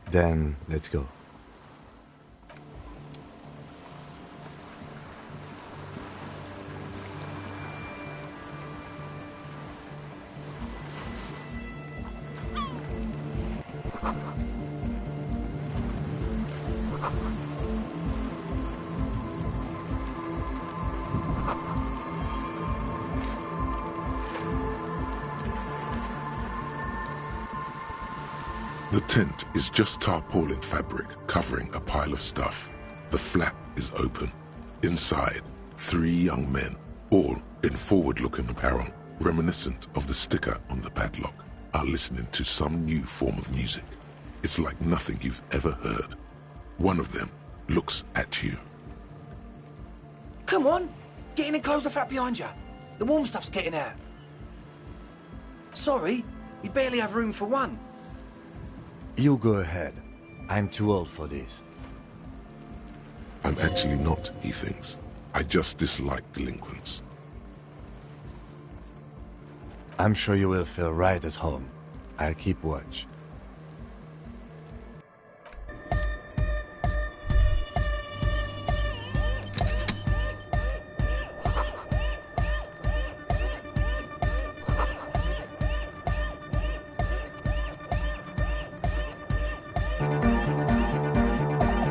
Then, let's go. The tent is just tarpaulin fabric covering a pile of stuff. The flap is open. Inside, 3 young men, all in forward-looking apparel, reminiscent of the sticker on the padlock, are listening to some new form of music. It's like nothing you've ever heard. One of them looks at you. Come on! Get in and close the flap behind you. The warm stuff's getting out. Sorry, we barely have room for one. You go ahead. I'm too old for this. I'm actually not, he thinks. I just dislike delinquents. I'm sure you will feel right at home. I'll keep watch.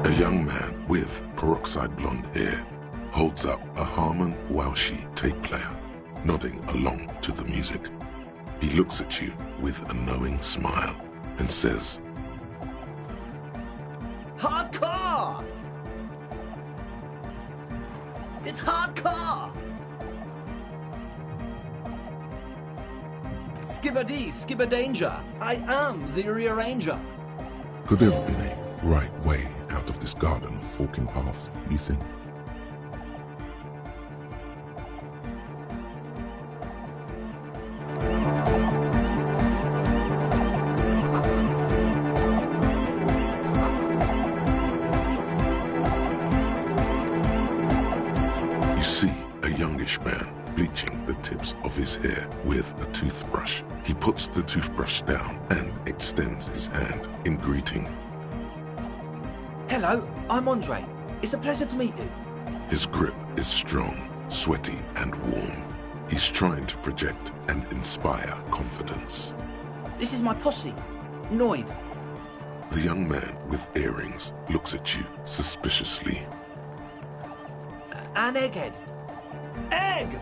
A young man with peroxide blonde hair holds up a Harman Welshi tape player, nodding along to the music. He looks at you with a knowing smile and says, Hardcore! It's hardcore! Skibbity, skibberdanger. I am the rearranger. Could there have been a right way out of this garden of forking paths, you think? You see a youngish man bleaching the tips of his hair with a toothbrush. He puts the toothbrush down and extends his hand in greeting. Hello, I'm Andre. It's a pleasure to meet you. His grip is strong, sweaty, and warm. He's trying to project and inspire confidence. This is my posse, Noid. The young man with earrings looks at you suspiciously. And Egghead. Egg!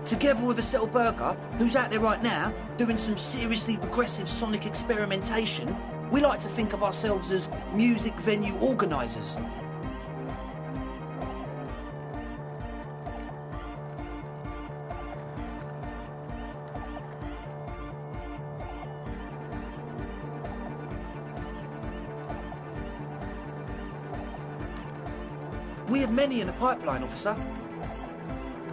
Together with a Settle Burger, who's out there right now, doing some seriously progressive sonic experimentation, we like to think of ourselves as music venue organisers. We have many in the pipeline, officer.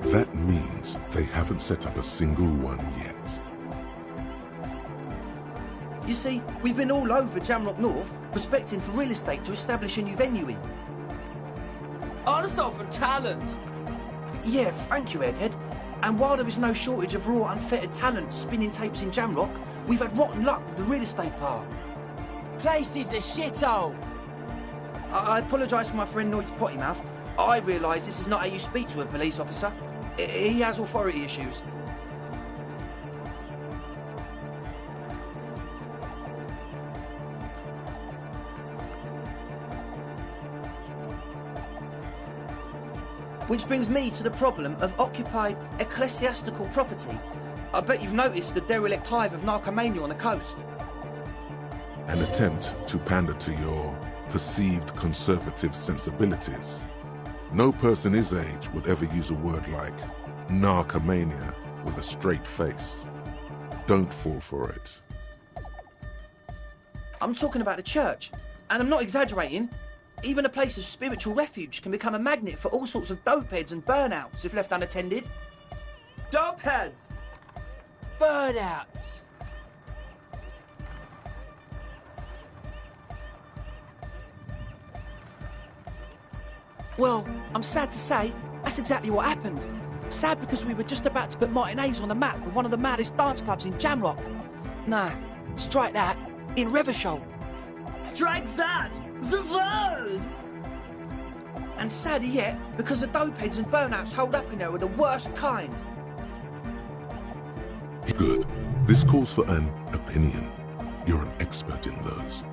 That means they haven't set up a single one yet. You see, we've been all over Jamrock North, prospecting for real estate to establish a new venue in. Also for talent. Yeah, thank you, Egghead. And while there is no shortage of raw, unfettered talent spinning tapes in Jamrock, we've had rotten luck with the real estate part. Place is a shithole. I apologise for my friend Noid's potty mouth. I realise this is not how you speak to a police officer. He has authority issues. Which brings me to the problem of occupied ecclesiastical property. I bet you've noticed the derelict hive of narcomania on the coast. An attempt to pander to your perceived conservative sensibilities. No person his age would ever use a word like narcomania with a straight face. Don't fall for it. I'm talking about the church, and I'm not exaggerating. Even a place of spiritual refuge can become a magnet for all sorts of dopeheads and burnouts if left unattended. Dopeheads. Burnouts. Well, I'm sad to say, that's exactly what happened. Sad because we were just about to put Martinez on the map with one of the maddest dance clubs in Jamrock. Nah, strike that, in Revachol. Strike that! The world! And sadder yet, because the dopeheads and burnouts holed up in there are the worst kind. Good. This calls for an opinion. You're an expert in those.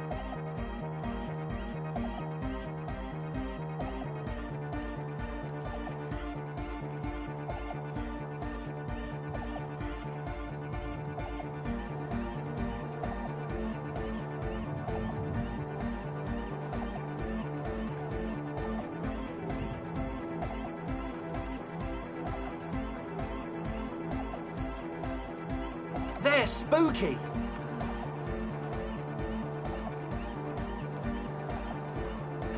They're spooky.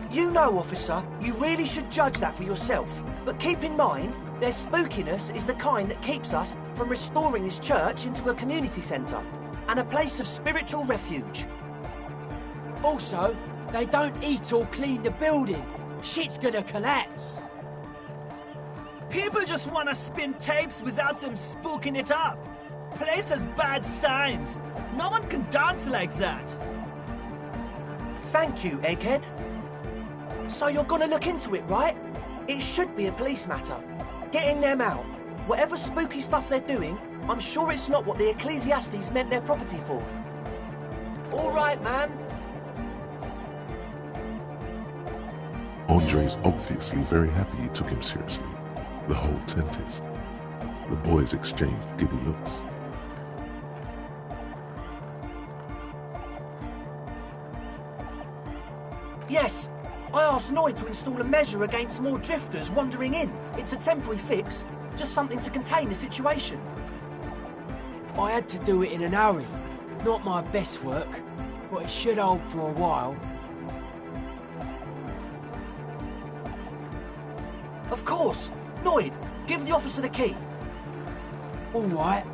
You know, officer, you really should judge that for yourself. But keep in mind, their spookiness is the kind that keeps us from restoring this church into a community centre and a place of spiritual refuge. Also, they don't eat or clean the building. Shit's gonna collapse. People just wanna spin tapes without them spooking it up. Place has bad signs. No one can dance like that. Thank you, Egghead. So you're gonna look into it, right? It should be a police matter. Getting them out. Whatever spooky stuff they're doing, I'm sure it's not what the Ecclesiastes meant their property for. All right, man. Andre's obviously very happy you took him seriously. The whole tent is. The boys exchanged giddy looks. Yes, I asked Noid to install a measure against more drifters wandering in. It's a temporary fix, just something to contain the situation. I had to do it in an hurry. Not my best work, but it should hold for a while. Of course. Noid, give the officer the key. All right.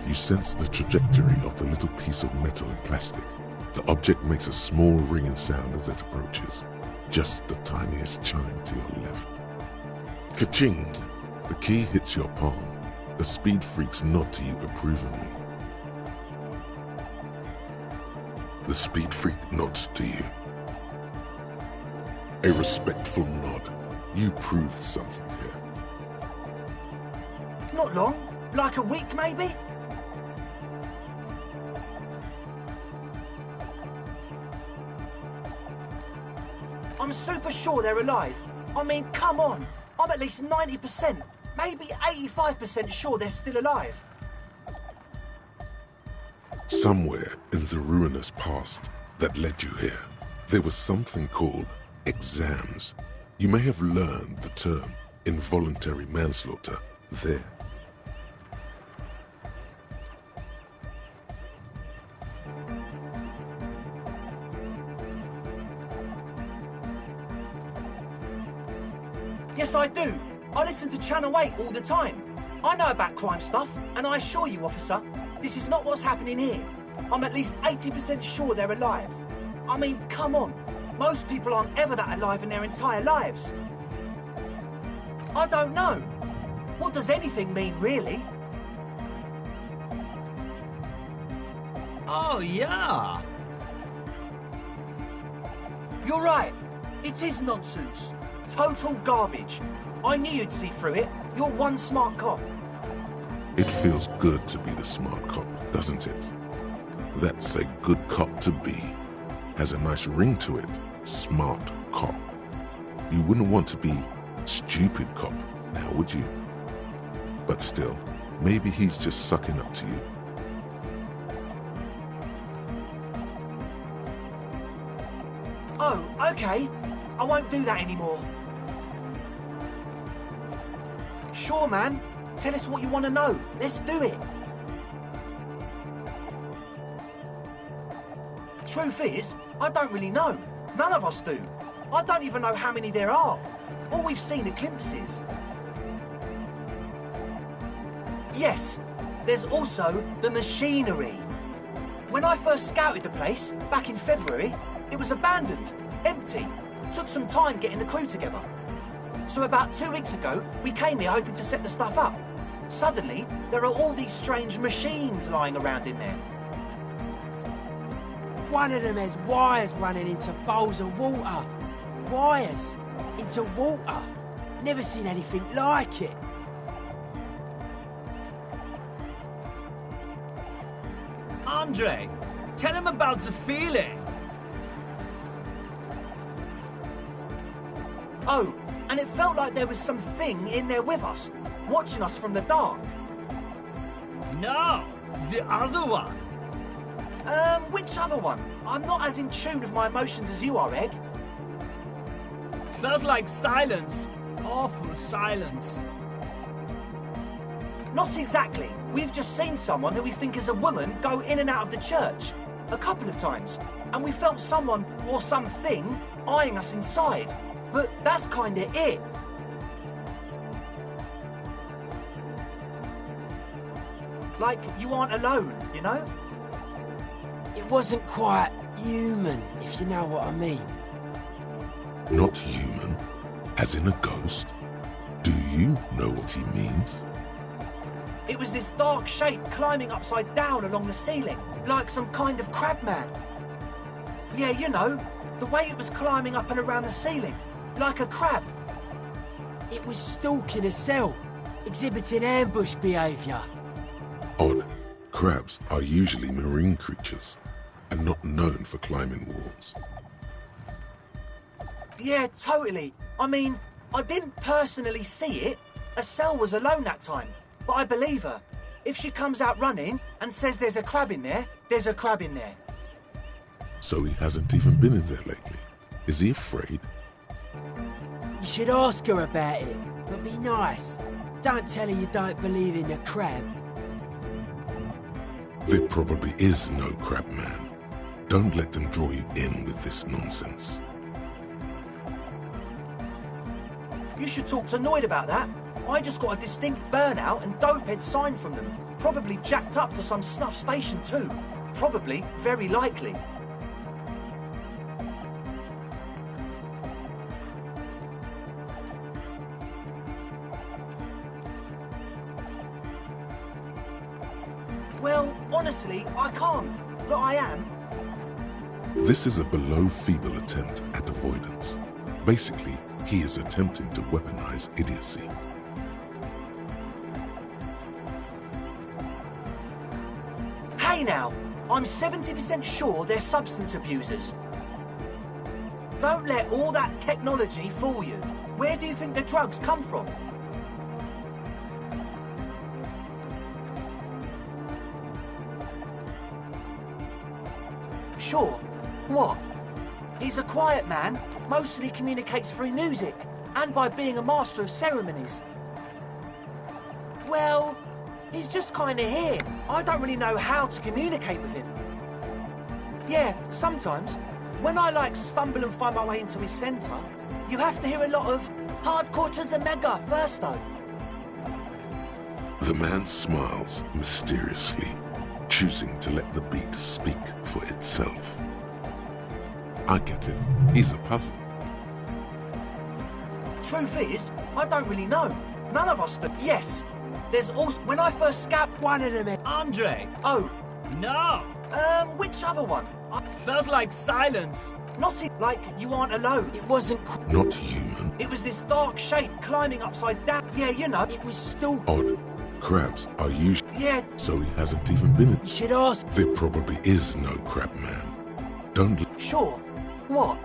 You sense the trajectory of the little piece of metal and plastic. The object makes a small ringing sound as it approaches. Just the tiniest chime to your left. Ka-ching! The key hits your palm. The speed freaks nod to you approvingly. The speed freak nods to you. A respectful nod. You proved something here. Not long. Like a week, maybe? I'm super sure they're alive. I mean, come on. I'm at least 90%, maybe 85% sure they're still alive. Somewhere in the ruinous past that led you here, there was something called exams. You may have learned the term involuntary manslaughter there. Yes, I do. I listen to Channel 8 all the time. I know about crime stuff, and I assure you, officer, this is not what's happening here. I'm at least 80% sure they're alive. I mean, come on. Most people aren't ever that alive in their entire lives. I don't know. What does anything mean, really? Oh, yeah. You're right. It is nonsense. Total garbage. I knew you'd see through it. You're one smart cop. It feels good to be the smart cop, doesn't it? That's a good cop to be. Has a nice ring to it. Smart cop. You wouldn't want to be stupid cop, now would you? But still, maybe he's just sucking up to you. Oh, okay. I won't do that anymore. Sure, man. Tell us what you want to know. Let's do it. Truth is, I don't really know. None of us do. I don't even know how many there are. All we've seen are glimpses. Yes, there's also the machinery. When I first scouted the place, back in February, it was abandoned, empty. Took some time getting the crew together. So about 2 weeks ago, we came here hoping to set the stuff up. Suddenly, there are all these strange machines lying around in there. One of them has wires running into bowls of water. Wires into water. Never seen anything like it. Andre, tell him about the feeling. Oh, and it felt like there was something in there with us, watching us from the dark. No, the other one. Which other one? I'm not as in tune with my emotions as you are, Egg. Felt like silence. Awful silence. Not exactly. We've just seen someone who we think is a woman go in and out of the church. A couple of times. And we felt someone, or something, eyeing us inside. But that's kinda it. Like, you aren't alone, you know? It wasn't quite human, if you know what I mean. Not human? As in a ghost? Do you know what he means? It was this dark shape climbing upside down along the ceiling, like some kind of crabman. Yeah, you know, the way it was climbing up and around the ceiling, like a crab. It was stalking a cell, exhibiting ambush behaviour. Odd. Crabs are usually marine creatures, and not known for climbing walls. Yeah, totally. I mean, I didn't personally see it. Estelle was alone that time, but I believe her. If she comes out running and says there's a crab in there, there's a crab in there. So he hasn't even been in there lately. Is he afraid? You should ask her about it, but be nice. Don't tell her you don't believe in the crab. There probably is no crab man. Don't let them draw you in with this nonsense. You should talk to Noid about that. I just got a distinct burnout and dopehead sign from them. Probably jacked up to some snuff station too. Probably, very likely. Well, honestly, I can't. But I am. This is a below-feeble attempt at avoidance. Basically, he is attempting to weaponize idiocy. Hey now, I'm 70% sure they're substance abusers. Don't let all that technology fool you. Where do you think the drugs come from? Sure. What? He's a quiet man, mostly communicates through music, and by being a master of ceremonies. Well, he's just kinda here. I don't really know how to communicate with him. Yeah, sometimes, when I stumble and find my way into his centre, you have to hear a lot of hardcore to the mega first though. The man smiles mysteriously, choosing to let the beat speak for itself. I get it. He's a puzzle. Truth is, I don't really know. None of us do. Yes, there's also... When I first scalped one of them... Andre! Oh. No! Which other one? Felt like silence. Not like you aren't alone. It wasn't... Not human. It was this dark shape climbing upside down. Yeah, you know, it was still... Odd. Crabs are usually... Yeah. So he hasn't even been in... You should ask. There probably is no crab man. Don't... Sure. What?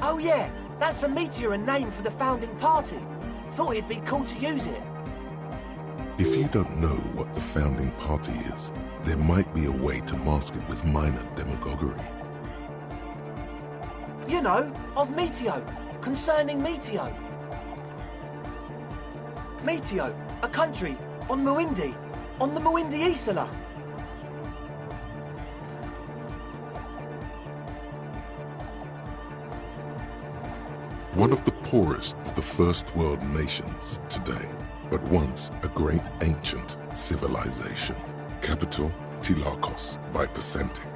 Oh yeah, that's a meteor and name for the founding party. Thought it'd be cool to use it. If you don't know what the founding party is, there might be a way to mask it with minor demagoguery. You know, of Meteo, concerning Meteo. Meteo, a country, on Muindi, on the Muindi Isla. One of the poorest of the first world nations today, but once a great ancient civilization. Capital, Tilakos by Percentic.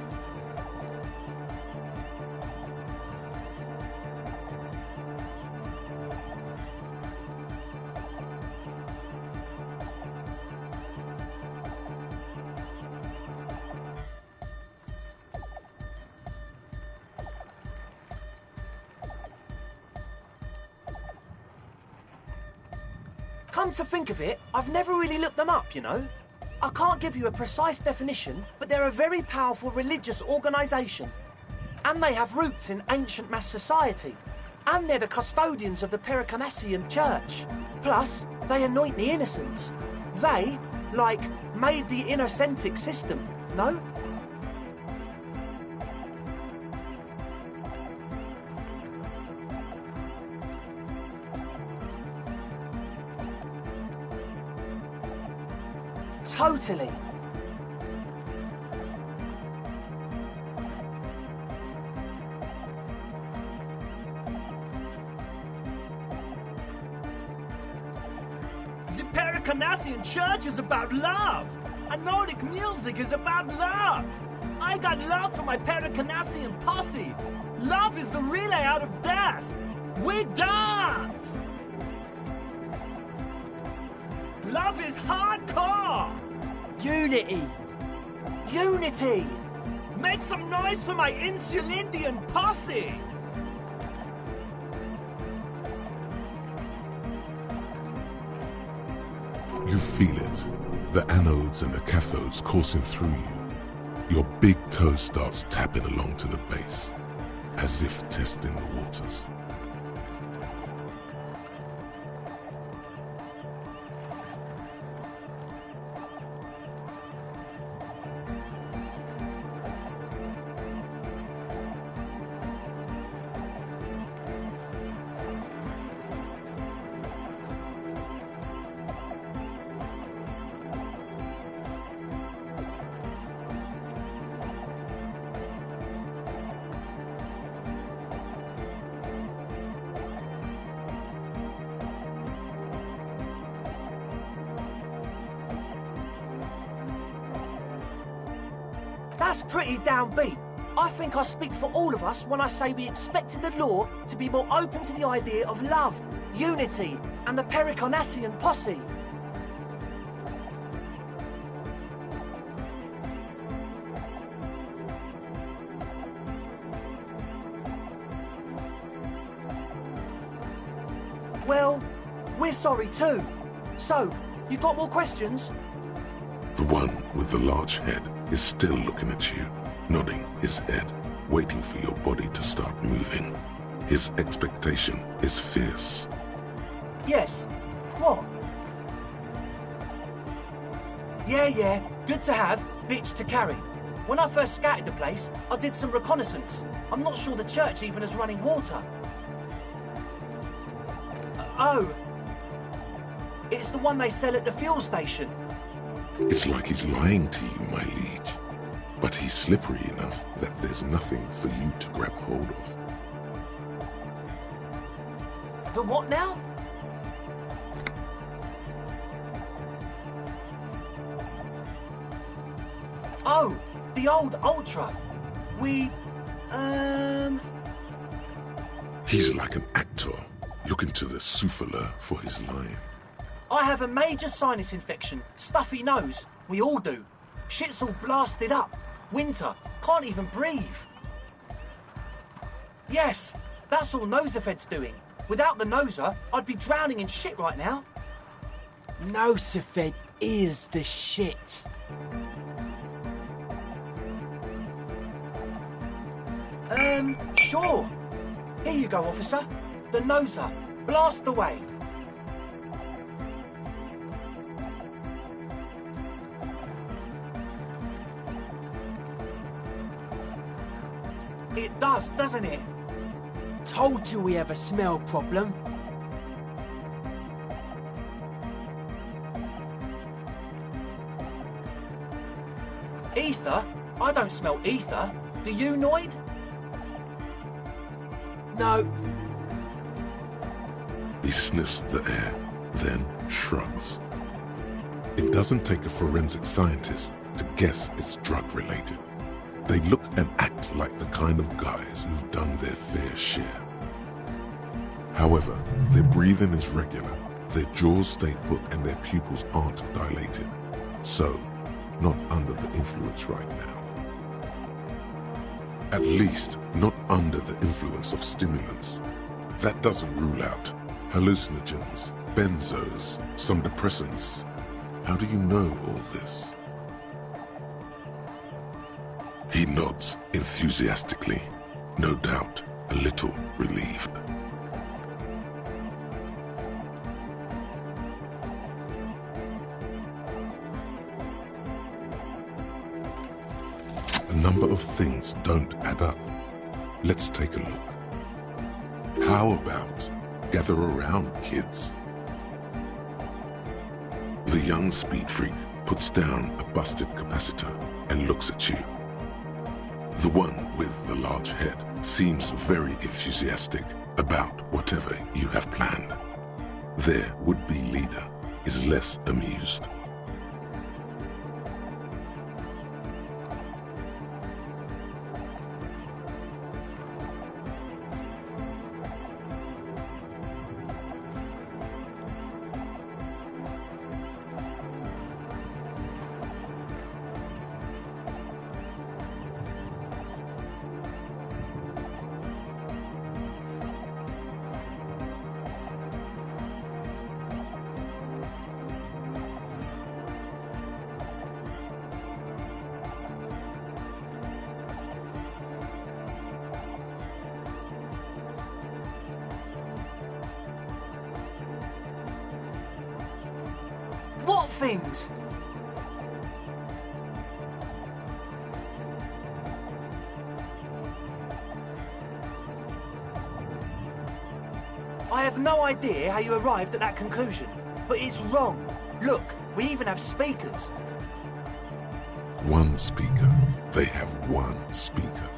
Come to think of it, I've never really looked them up, you know. I can't give you a precise definition, but they're a very powerful religious organisation. And they have roots in ancient mass society. And they're the custodians of the Pericarnassian Church. Plus, they anoint the innocents. They, made the innocentic system, no? Totally. The Pericarnassian Church is about love. And Nordic music is about love. I got love for my Pericarnassian posse. Love is the relay out of death. We dance. Love is hardcore! Unity! Unity! Make some noise for my Insulindian posse! You feel it. The anodes and the cathodes coursing through you. Your big toe starts tapping along to the base, as if testing the waters. That's pretty downbeat. I think I speak for all of us when I say we expected the law to be more open to the idea of love, unity, and the Pericarnassian posse. Well, we're sorry too. So, you got more questions? The one with the large head is still looking at you, nodding his head, waiting for your body to start moving. His expectation is fierce. Yes. What? Yeah, good to have, bitch to carry. When I first scouted the place, I did some reconnaissance. I'm not sure the church even has running water. Oh. It's the one they sell at the fuel station. It's like he's lying to you, my liege. But he's slippery enough that there's nothing for you to grab hold of. The what now? Oh, the old Ultra. He's like an actor, looking to the souffleur for his line. I have a major sinus infection, stuffy nose. We all do. Shit's all blasted up. Winter, can't even breathe. Yes, that's all Nosafed's doing. Without the Noser, I'd be drowning in shit right now. Nosafed is the shit. Sure. Here you go, officer. The Noser. Blast away. It does, doesn't it? Told you we have a smell problem. Ether? I don't smell ether. Do you, Noid? No. He sniffs the air, then shrugs. It doesn't take a forensic scientist to guess it's drug-related. They look and act like the kind of guys who've done their fair share. However, their breathing is regular, their jaws stay put and their pupils aren't dilated. So, not under the influence right now. At least, not under the influence of stimulants. That doesn't rule out hallucinogens, benzos, some depressants. How do you know all this? He nods enthusiastically, no doubt a little relieved. A number of things don't add up. Let's take a look. How about gather around, kids? The young speed freak puts down a busted capacitor and looks at you. The one with the large head seems very enthusiastic about whatever you have planned. Their would-be leader is less amused. What things? I have no idea how you arrived at that conclusion, but it's wrong. Look, we even have speakers. One speaker. They have one speaker.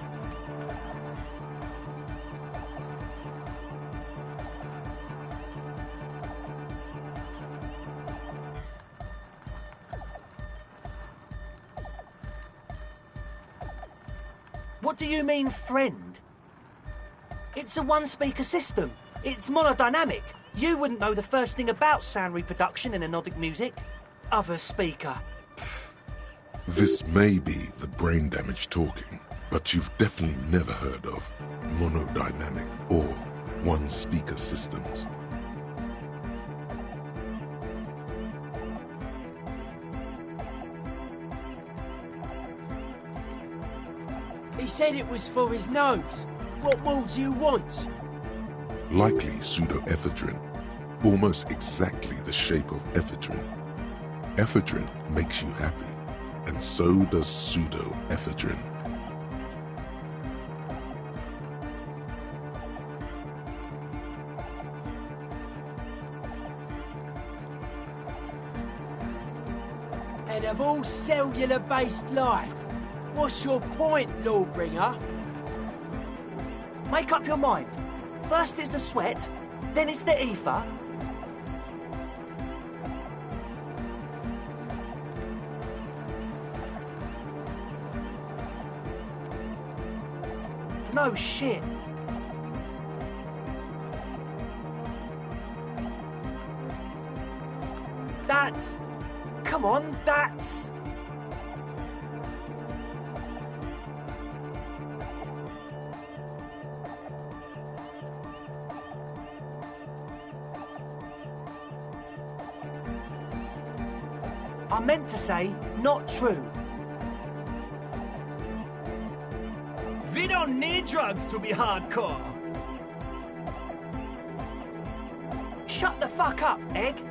What do you mean, friend? It's a one-speaker system. It's monodynamic. You wouldn't know the first thing about sound reproduction in anodic music. Other speaker. This may be the brain damage talking, but you've definitely never heard of monodynamic or one-speaker systems. He said it was for his nose. What more do you want? Likely pseudoephedrine, almost exactly the shape of ephedrine. Ephedrine makes you happy, and so does pseudoephedrine. And of all cellular-based life, what's your point, Lawbringer? Make up your mind. First it's the sweat, then it's the ether. No shit. That's... Come on, that's... I meant to say, not true. We don't need drugs to be hardcore. Shut the fuck up, Egg.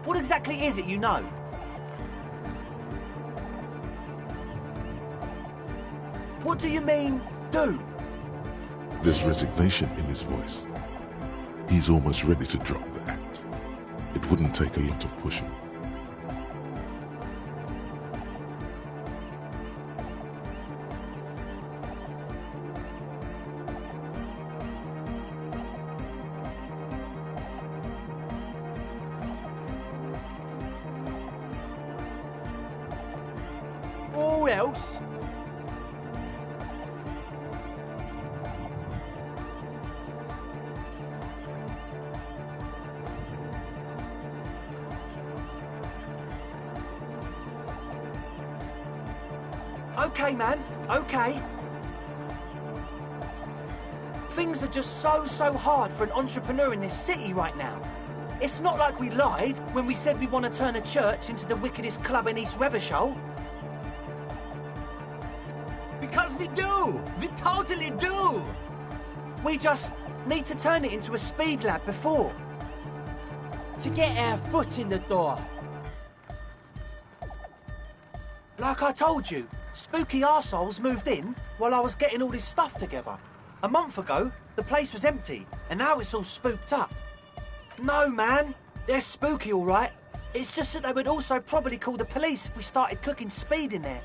What exactly is it you know? What do you mean, do? There's resignation in his voice. He's almost ready to drop the act. It wouldn't take a lot of pushing. Or else? Okay, man, okay. Things are just so hard for an entrepreneur in this city right now. It's not like we lied when we said we want to turn a church into the wickedest club in East Revershoal. Because we do! We totally do! We just need to turn it into a speed lab before. To get our foot in the door. Like I told you, spooky arseholes moved in while I was getting all this stuff together. A month ago, the place was empty, and now it's all spooked up. No, man, they're spooky all right. It's just that they would also probably call the police if we started cooking speed in there.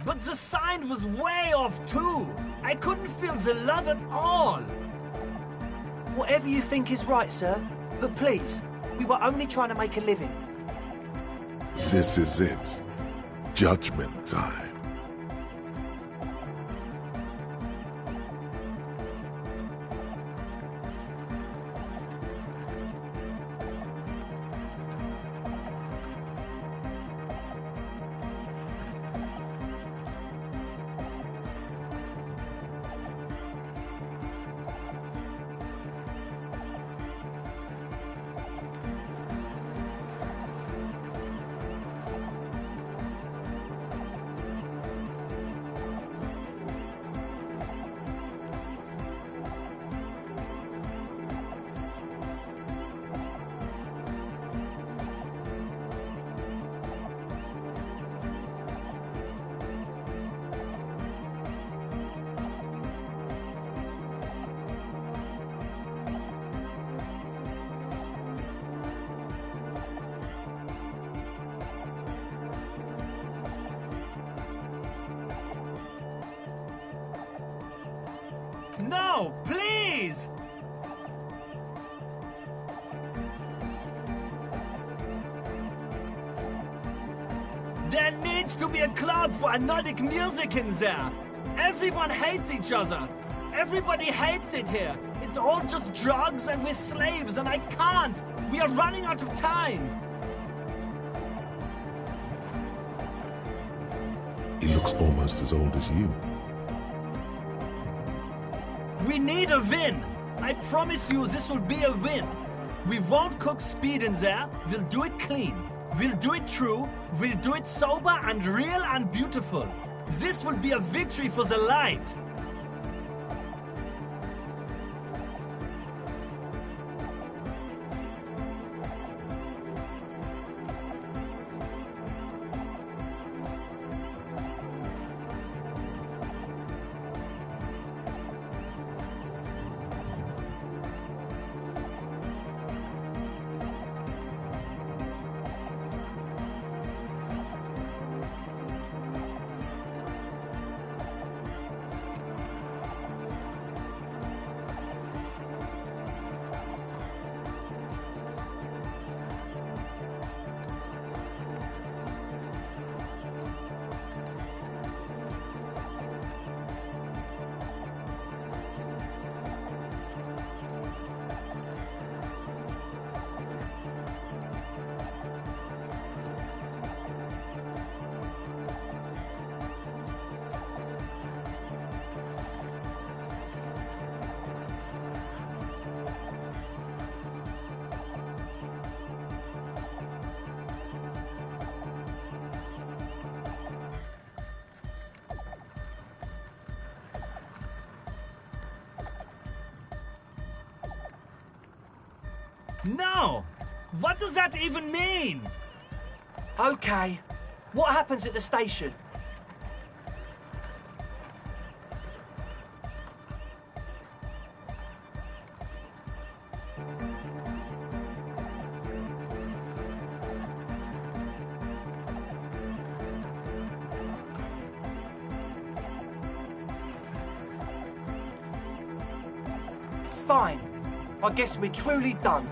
But the sign was way off too. I couldn't feel the love at all. Whatever you think is right, sir. But please, we were only trying to make a living. This is it. Judgment time. No, please! There needs to be a club for Nordic music in there. Everyone hates each other. Everybody hates it here. It's all just drugs and we're slaves and I can't. We are running out of time. He looks almost as old as you. We need a win. I promise you this will be a win. We won't cook speed in there. We'll do it clean. We'll do it true. We'll do it sober and real and beautiful. This will be a victory for the light. No! What does that even mean? Okay. What happens at the station? Fine. I guess we're truly done.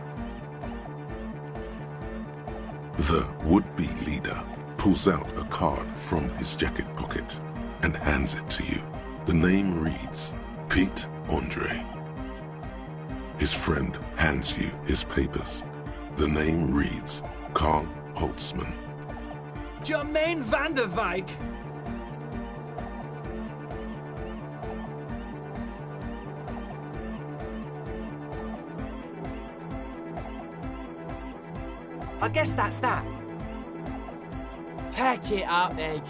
The would-be leader pulls out a card from his jacket pocket and hands it to you. The name reads Pete Andre. His friend hands you his papers. The name reads Carl Holtzman. Jermaine van der Wijk. I guess that's that. Pack it up, Egg.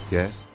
Yes?